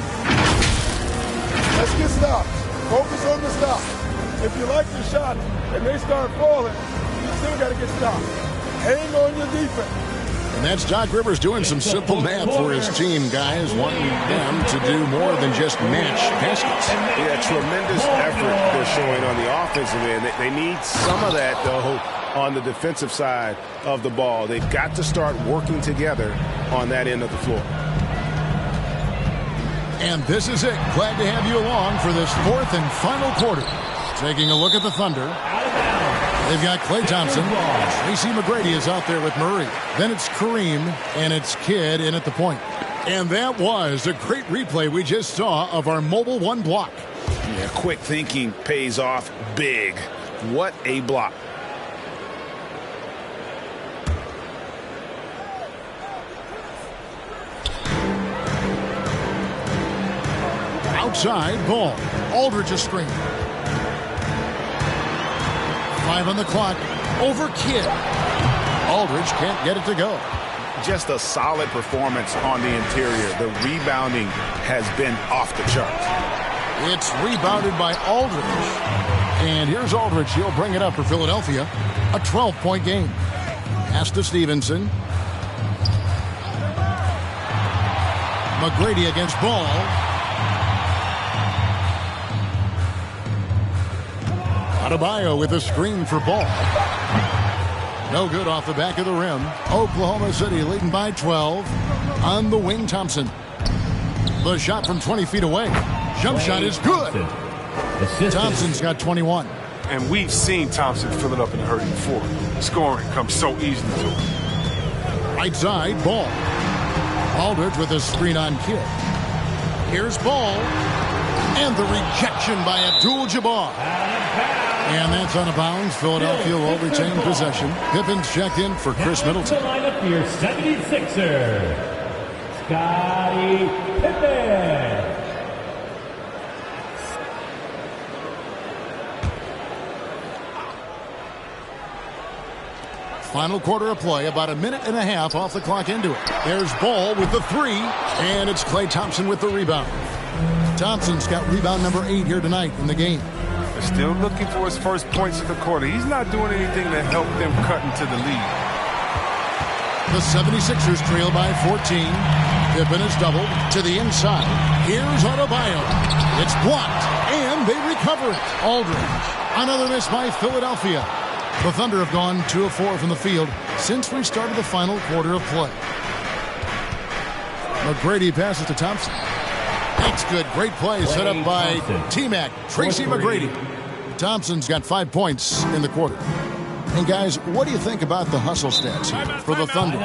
Let's get stops. Focus on the stop. If you like your shot and they start falling, you still got to get stopped. Hang on your defense. And that's Doc Rivers doing some simple math for his team, guys, wanting them to do more than just match baskets. Yeah, tremendous effort they're showing on the offensive end. They need some of that, though, on the defensive side of the ball. They've got to start working together on that end of the floor. And this is it. Glad to have you along for this 4th and final quarter. Taking a look at the Thunder. They've got Klay Thompson. Tracy McGrady is out there with Murray. Then it's Kareem, and it's Kidd in at the point. And that was a great replay we just saw of our Mobile One block. Yeah, quick thinking pays off big. What a block. Outside, ball. Aldridge a screen. 5 on the clock. Over Kidd. Aldridge can't get it to go. Just a solid performance on the interior. The rebounding has been off the charts. It's rebounded by Aldridge. And here's Aldridge. He'll bring it up for Philadelphia. A 12-point game. Pass to Stevenson. McGrady against Ball. Adebayo with a screen for Ball. No good off the back of the rim. Oklahoma City leading by 12. On the wing, Thompson. The shot from 20 feet away. Jump shot is good. Thompson's got 21. And we've seen Thompson fill it up in a hurry before. Scoring comes so easily to him. Right side, Ball. Aldridge with a screen on Kidd. Here's Ball. And the rejection by Abdul-Jabbar. And that's on a bounds. Philadelphia will retain possession. Pippen's checked in for Chris Middleton. The lineup here, 76er, Scottie Pippen. Final quarter of play, about a minute and a half off the clock into it. There's Ball with the 3, and it's Klay Thompson with the rebound. Thompson's got rebound number 8 here tonight in the game. Still looking for his first points of the quarter. He's not doing anything to help them cut into the lead. The 76ers trail by 14. Pippen is doubled to the inside. Here's Adebayo. It's blocked, and they recover it. Aldridge. Another miss by Philadelphia. The Thunder have gone 2 of 4 from the field since we started the final quarter of play. McGrady passes to Thompson. That's good. Great play set up by T-Mac, Tracy McGrady. Thompson's got 5 points in the quarter. And guys, what do you think about the hustle stats here for the Thunder?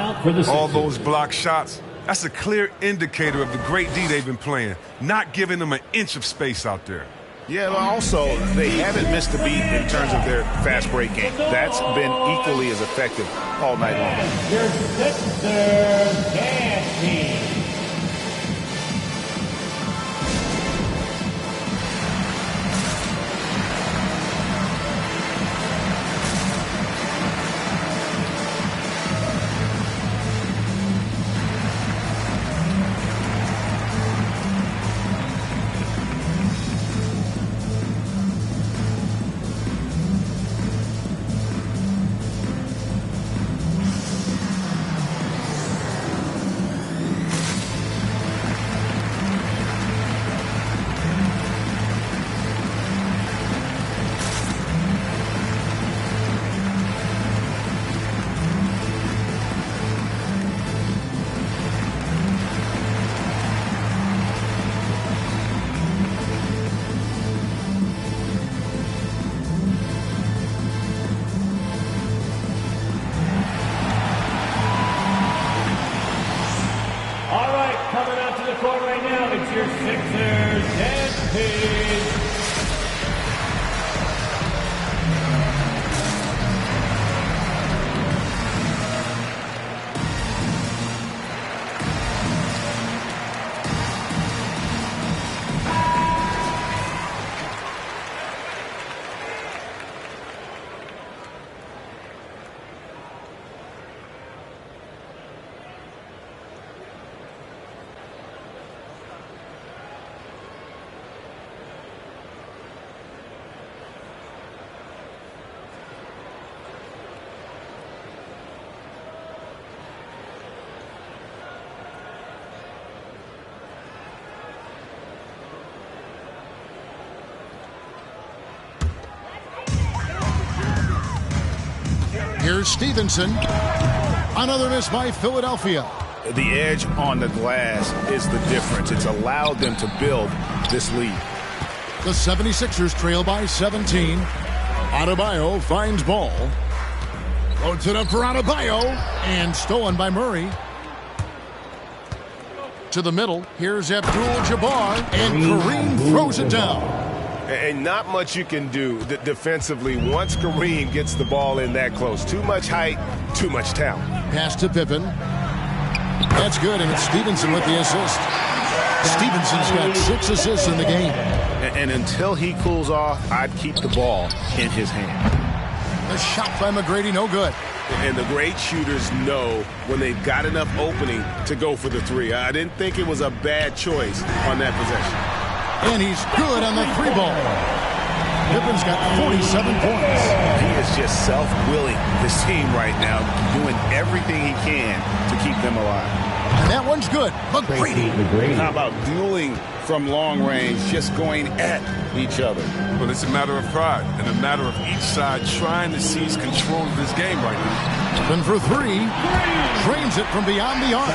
All those block shots, that's a clear indicator of the great D they've been playing, not giving them an inch of space out there. Yeah, but also, they haven't missed a beat in terms of their fast break game. That's been equally as effective all night long. Your Sixers dance team. Your Sixers dance team. Here's Stevenson. Another miss by Philadelphia. The edge on the glass is the difference. It's allowed them to build this lead. The 76ers trail by 17. Adebayo finds ball. Loads it up for Adebayo. And stolen by Murray. To the middle. Here's Abdul-Jabbar. And Kareem throws it down. And not much you can do defensively once Kareem gets the ball in that close. Too much height, too much talent. Pass to Pippen. That's good, and it's Stevenson with the assist. Stevenson's got 6 assists in the game. And until he cools off, I'd keep the ball in his hand. The shot by McGrady, no good. And the great shooters know when they've got enough opening to go for the three. I didn't think it was a bad choice on that possession. And he's good on the 3-ball. Pippen's got 47 points. He is just self-willing, this team right now, doing everything he can to keep them alive. And that one's good. McGrady. How about dueling from long range, just going at each other? Well, it's a matter of pride and a matter of each side trying to seize control of this game right now. Pippen for 3. Drains it from beyond the arc.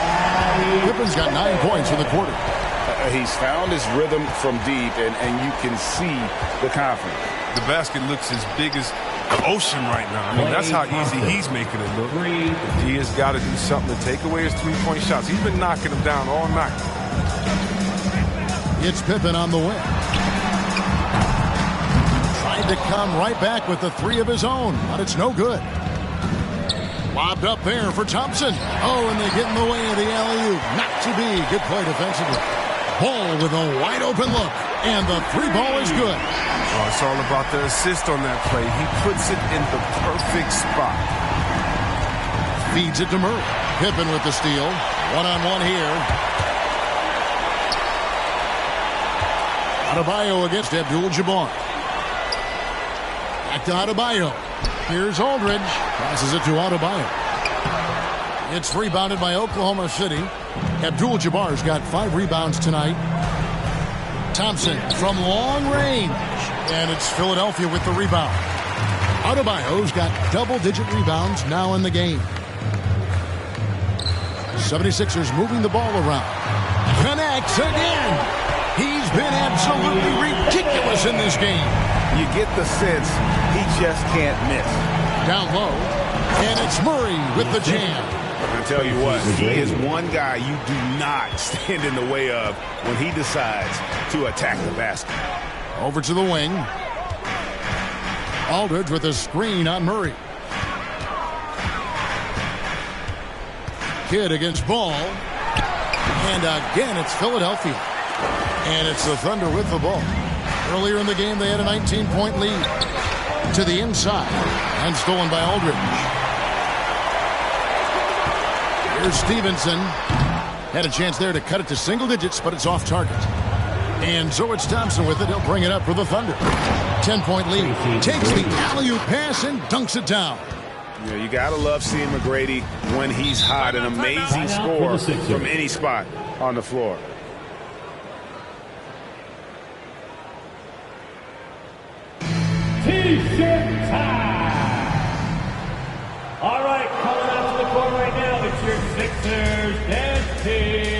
Pippen's got 9 points in the quarter. He's found his rhythm from deep, and you can see the confidence. The basket looks as big as the ocean right now. I mean, that's how easy he's making it look. He has got to do something to take away his three-point shots. He's been knocking them down all night. It's Pippen on the wing. Tried to come right back with the 3 of his own, but it's no good. Lobbed up there for Thompson. Oh, and they get in the way of the alley-oop. Not to be. Good play defensively. Ball with a wide-open look, and the 3-ball is good. Oh, it's all about the assist on that play. He puts it in the perfect spot. Feeds it to Murray. Pippen with the steal. One-on-one here. Adebayo against Abdul-Jabbar. Back to Adebayo. Here's Aldridge. Passes it to Adebayo. It's rebounded by Oklahoma City. Abdul-Jabbar's got 5 rebounds tonight. Thompson from long range. And it's Philadelphia with the rebound. Adebayo's got double-digit rebounds now in the game. 76ers moving the ball around. Connects again. He's been absolutely ridiculous in this game. You get the sense he just can't miss. Down low. And it's Murray with the jam. I tell you what, he is one guy you do not stand in the way of when he decides to attack the basket. Over to the wing. Aldridge with a screen on Murray. Kidd against Ball. And again, it's Philadelphia. And it's the Thunder with the ball. Earlier in the game, they had a 19-point lead. To the inside. And stolen by Aldridge. Here's Stevenson. Had a chance there to cut it to single digits, but it's off target. And so it's Thompson with it. He'll bring it up for the Thunder. 10-point lead. Takes the alley-oop pass and dunks it down. Yeah, you got to love seeing McGrady when he's hot. An amazing score from any spot on the floor. T-shirt time. All right, coming out to the court right now, it's your Sixers dance team.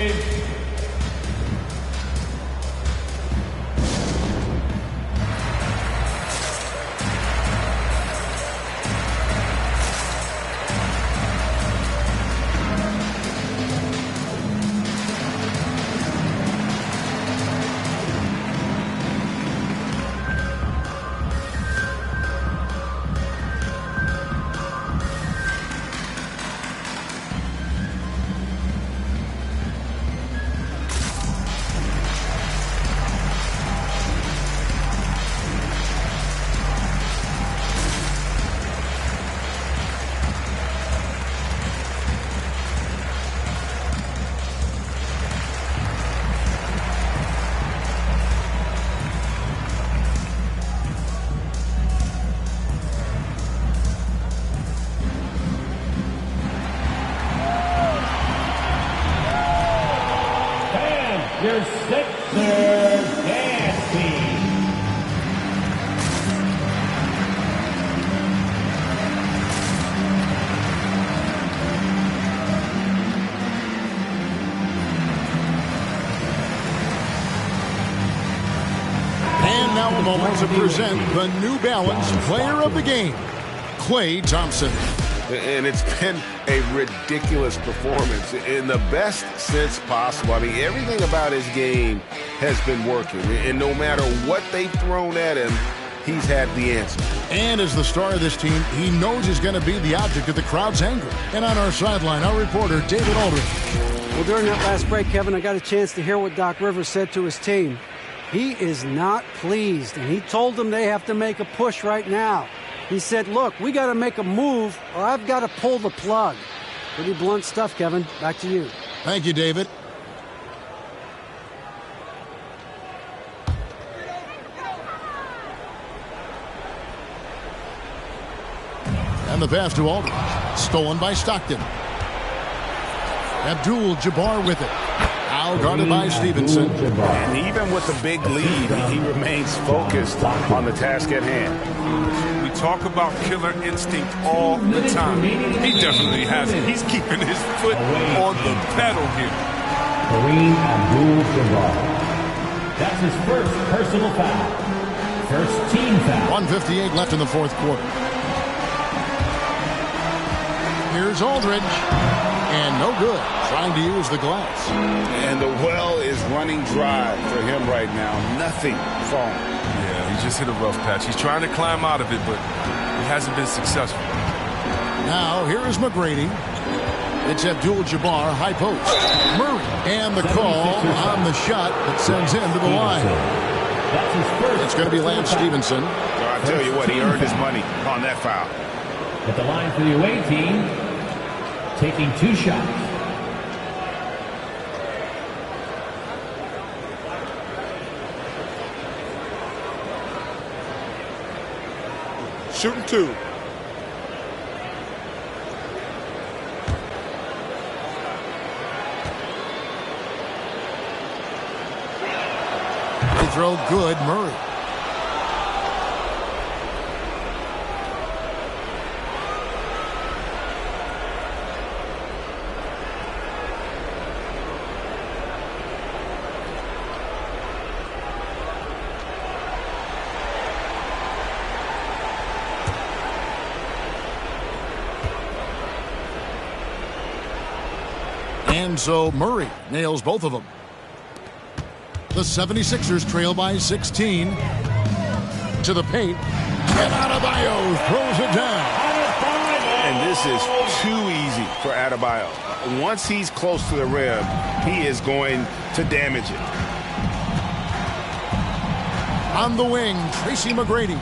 Your Sixers dance team. And now a moment to present the New Balance Player of the Game, Klay Thompson. And it's been a ridiculous performance in the best sense possible. I mean, everything about his game has been working. And no matter what they've thrown at him, he's had the answer. And as the star of this team, he knows he's going to be the object of the crowd's anger. And on our sideline, our reporter, David Aldridge. Well, during that last break, Kevin, I got a chance to hear what Doc Rivers said to his team. He is not pleased, and he told them they have to make a push right now. He said, look, we got to make a move, or I've got to pull the plug. Pretty blunt stuff, Kevin. Back to you. Thank you, David. And the pass to Aldridge. Stolen by Stockton. Abdul-Jabbar with it. Now guarded by Stevenson. And even with a big lead, he remains focused on the task at hand. We talk about killer instinct all the time. He definitely has it. He's keeping his foot on the pedal here. Kareem Abdul-Jabbar. That's his first personal foul. First team foul. 1:58 left in the fourth quarter. Here's Aldridge. And no good. Trying to use the glass. And the well is running dry for him right now. Nothing falling. Yeah, he just hit a rough patch. He's trying to climb out of it, but he hasn't been successful. Now, here is McGrady. It's Abdul-Jabbar, high post. Murray. And the call on the shot that sends him to the line. It's going to be Lance Stevenson. I tell you what, he earned his money on that foul. At the line for the away team, taking 2 shots. Shooting 2. They throw good, Murray. And so Murray nails both of them. The 76ers trail by 16. To the paint. And Adebayo throws it down. And this is too easy for Adebayo. Once he's close to the rim, he is going to damage it. On the wing, Tracy McGrady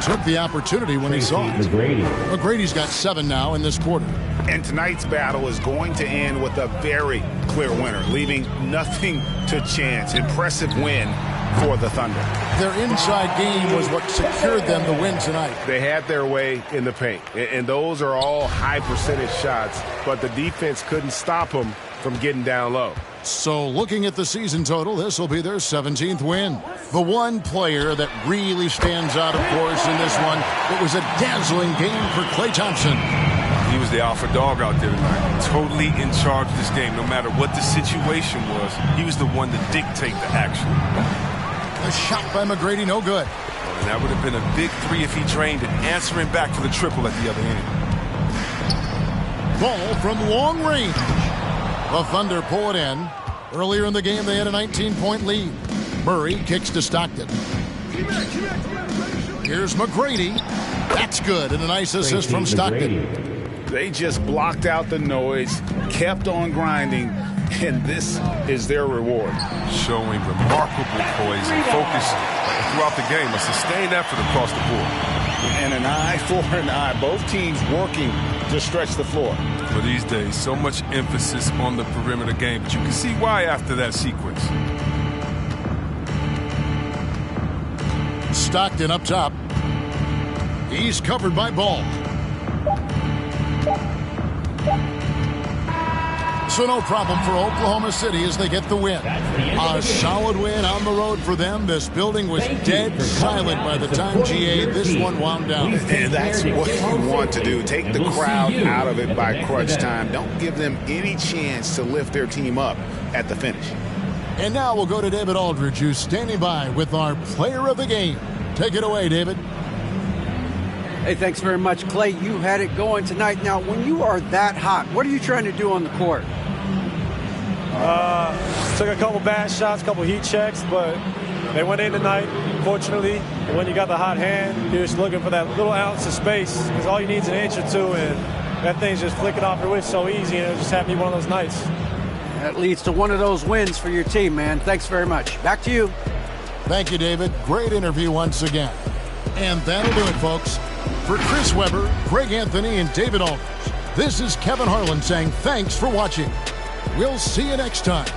took the opportunity when he saw it. McGrady's got 7 now in this quarter. And tonight's battle is going to end with a very clear winner, leaving nothing to chance. Impressive win for the Thunder. Their inside game was what secured them the win tonight. They had their way in the paint, and those are all high percentage shots, but the defense couldn't stop them from getting down low. So looking at the season total, this will be their 17th win. The one player that really stands out, of course, in this one, it was a dazzling game for Klay Thompson. He was the alpha dog out there tonight, totally in charge of this game. No matter what the situation was, he was the one to dictate the action. A shot by McGrady, no good. And that would have been a big 3 if he drained it, answering back for the triple at the other end. Ball from long range. The Thunder pull it in. Earlier in the game, they had a 19-point lead. Murray kicks to Stockton. Here's McGrady. That's good, and a nice assist from Stockton. They just blocked out the noise, kept on grinding, and this is their reward. Showing remarkable poise and focus throughout the game. A sustained effort across the board. And an eye for an eye. Both teams working to stretch the floor. For these days, so much emphasis on the perimeter game, but you can see why after that sequence. Stockton up top. He's covered by Ball. So no problem for Oklahoma City as they get the win. A solid win on the road for them. This building was dead silent by the time, GA, this one wound down. And that's what you want to do. Take the crowd out of it by crunch time. Don't give them any chance to lift their team up at the finish. And now we'll go to David Aldridge, who's standing by with our player of the game. Take it away, David. Hey, thanks very much, Clay. You had it going tonight. Now, when you are that hot, what are you trying to do on the court? Took a couple bad shots, a couple heat checks, but they went in tonight, fortunately. And when you got the hot hand, you're just looking for that little ounce of space, because all you need is an inch or two, and that thing's just flicking off your wrist so easy, and it just happened to be one of those nights. That leads to one of those wins for your team, man. Thanks very much. Back to you. Thank you, David. Great interview once again. And that'll do it, folks. For Chris Webber, Greg Anthony, and David Aldridge, this is Kevin Harlan saying thanks for watching. We'll see you next time.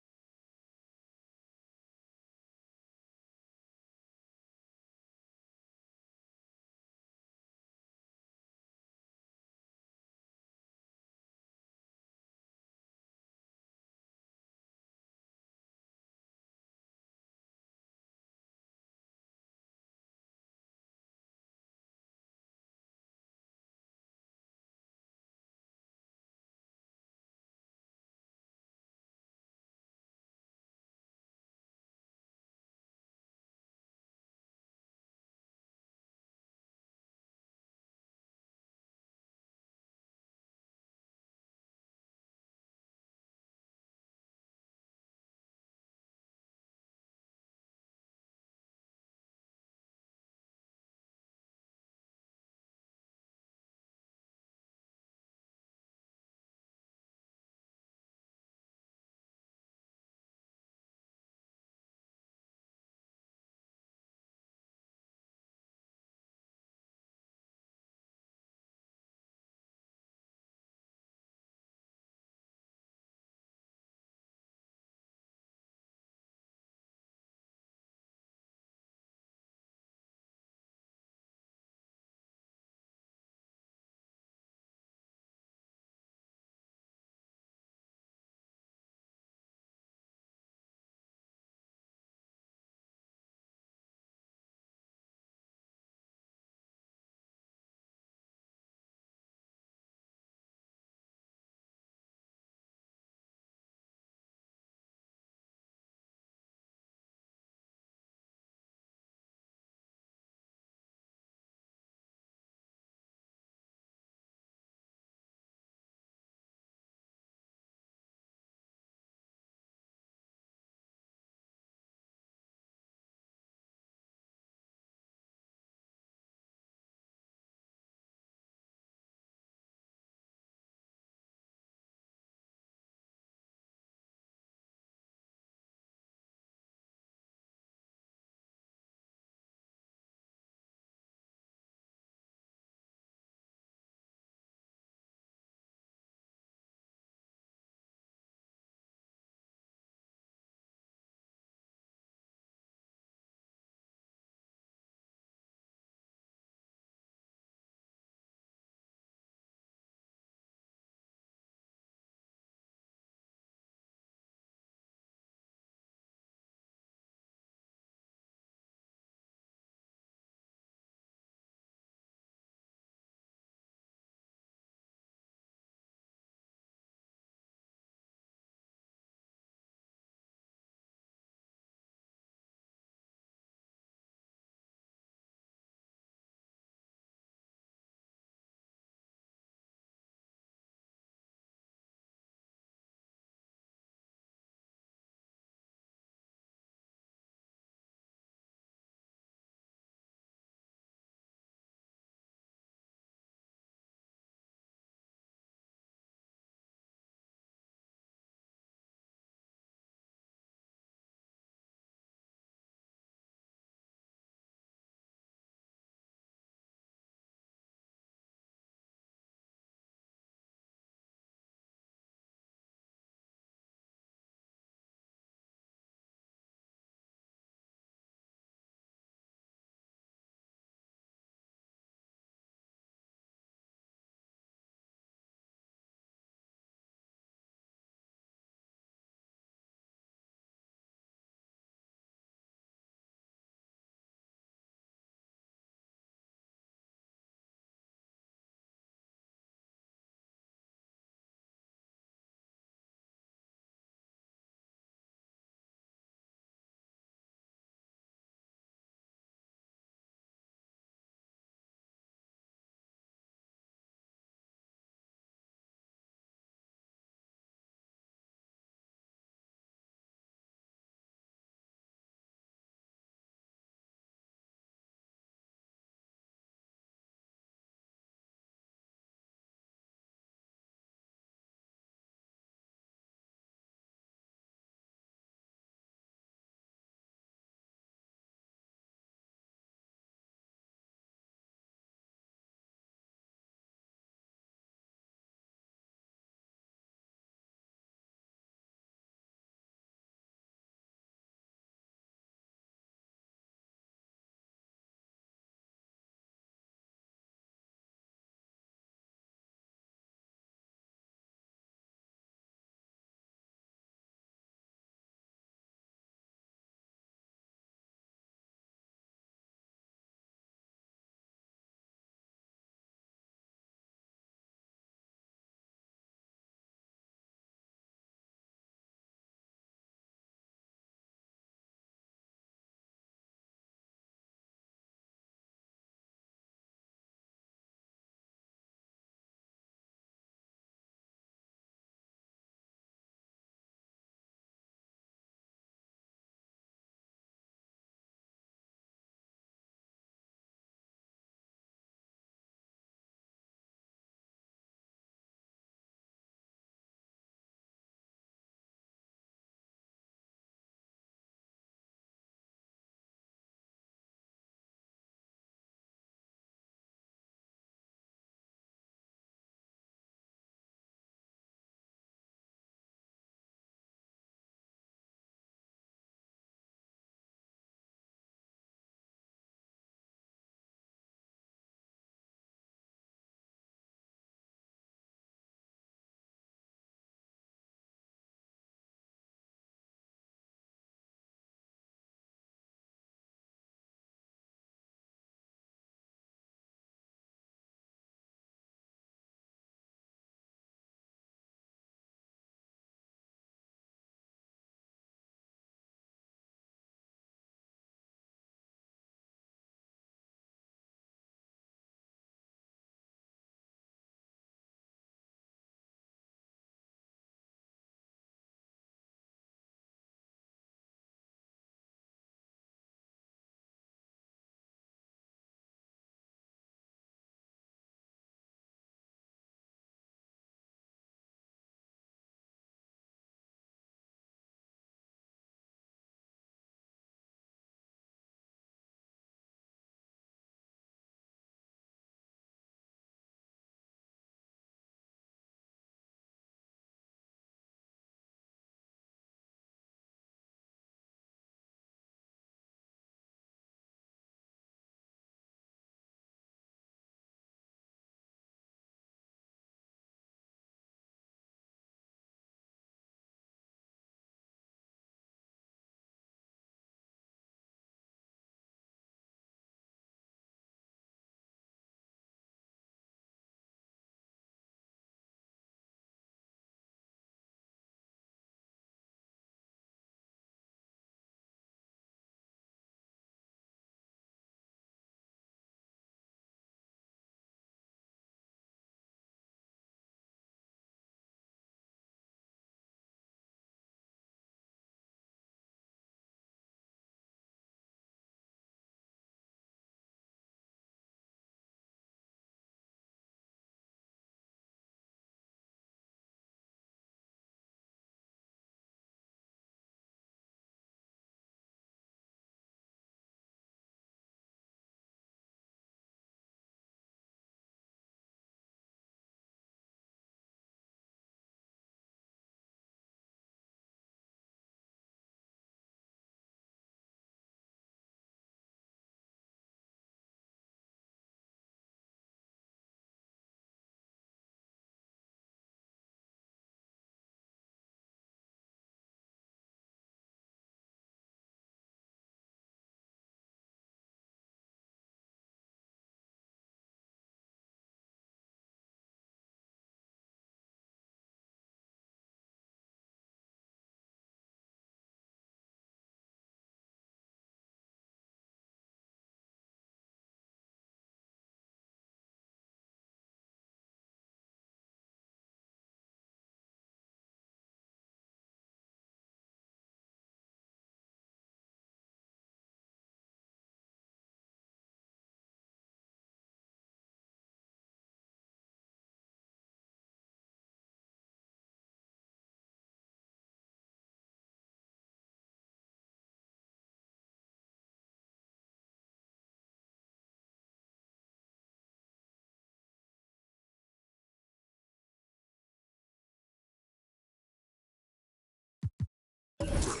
it.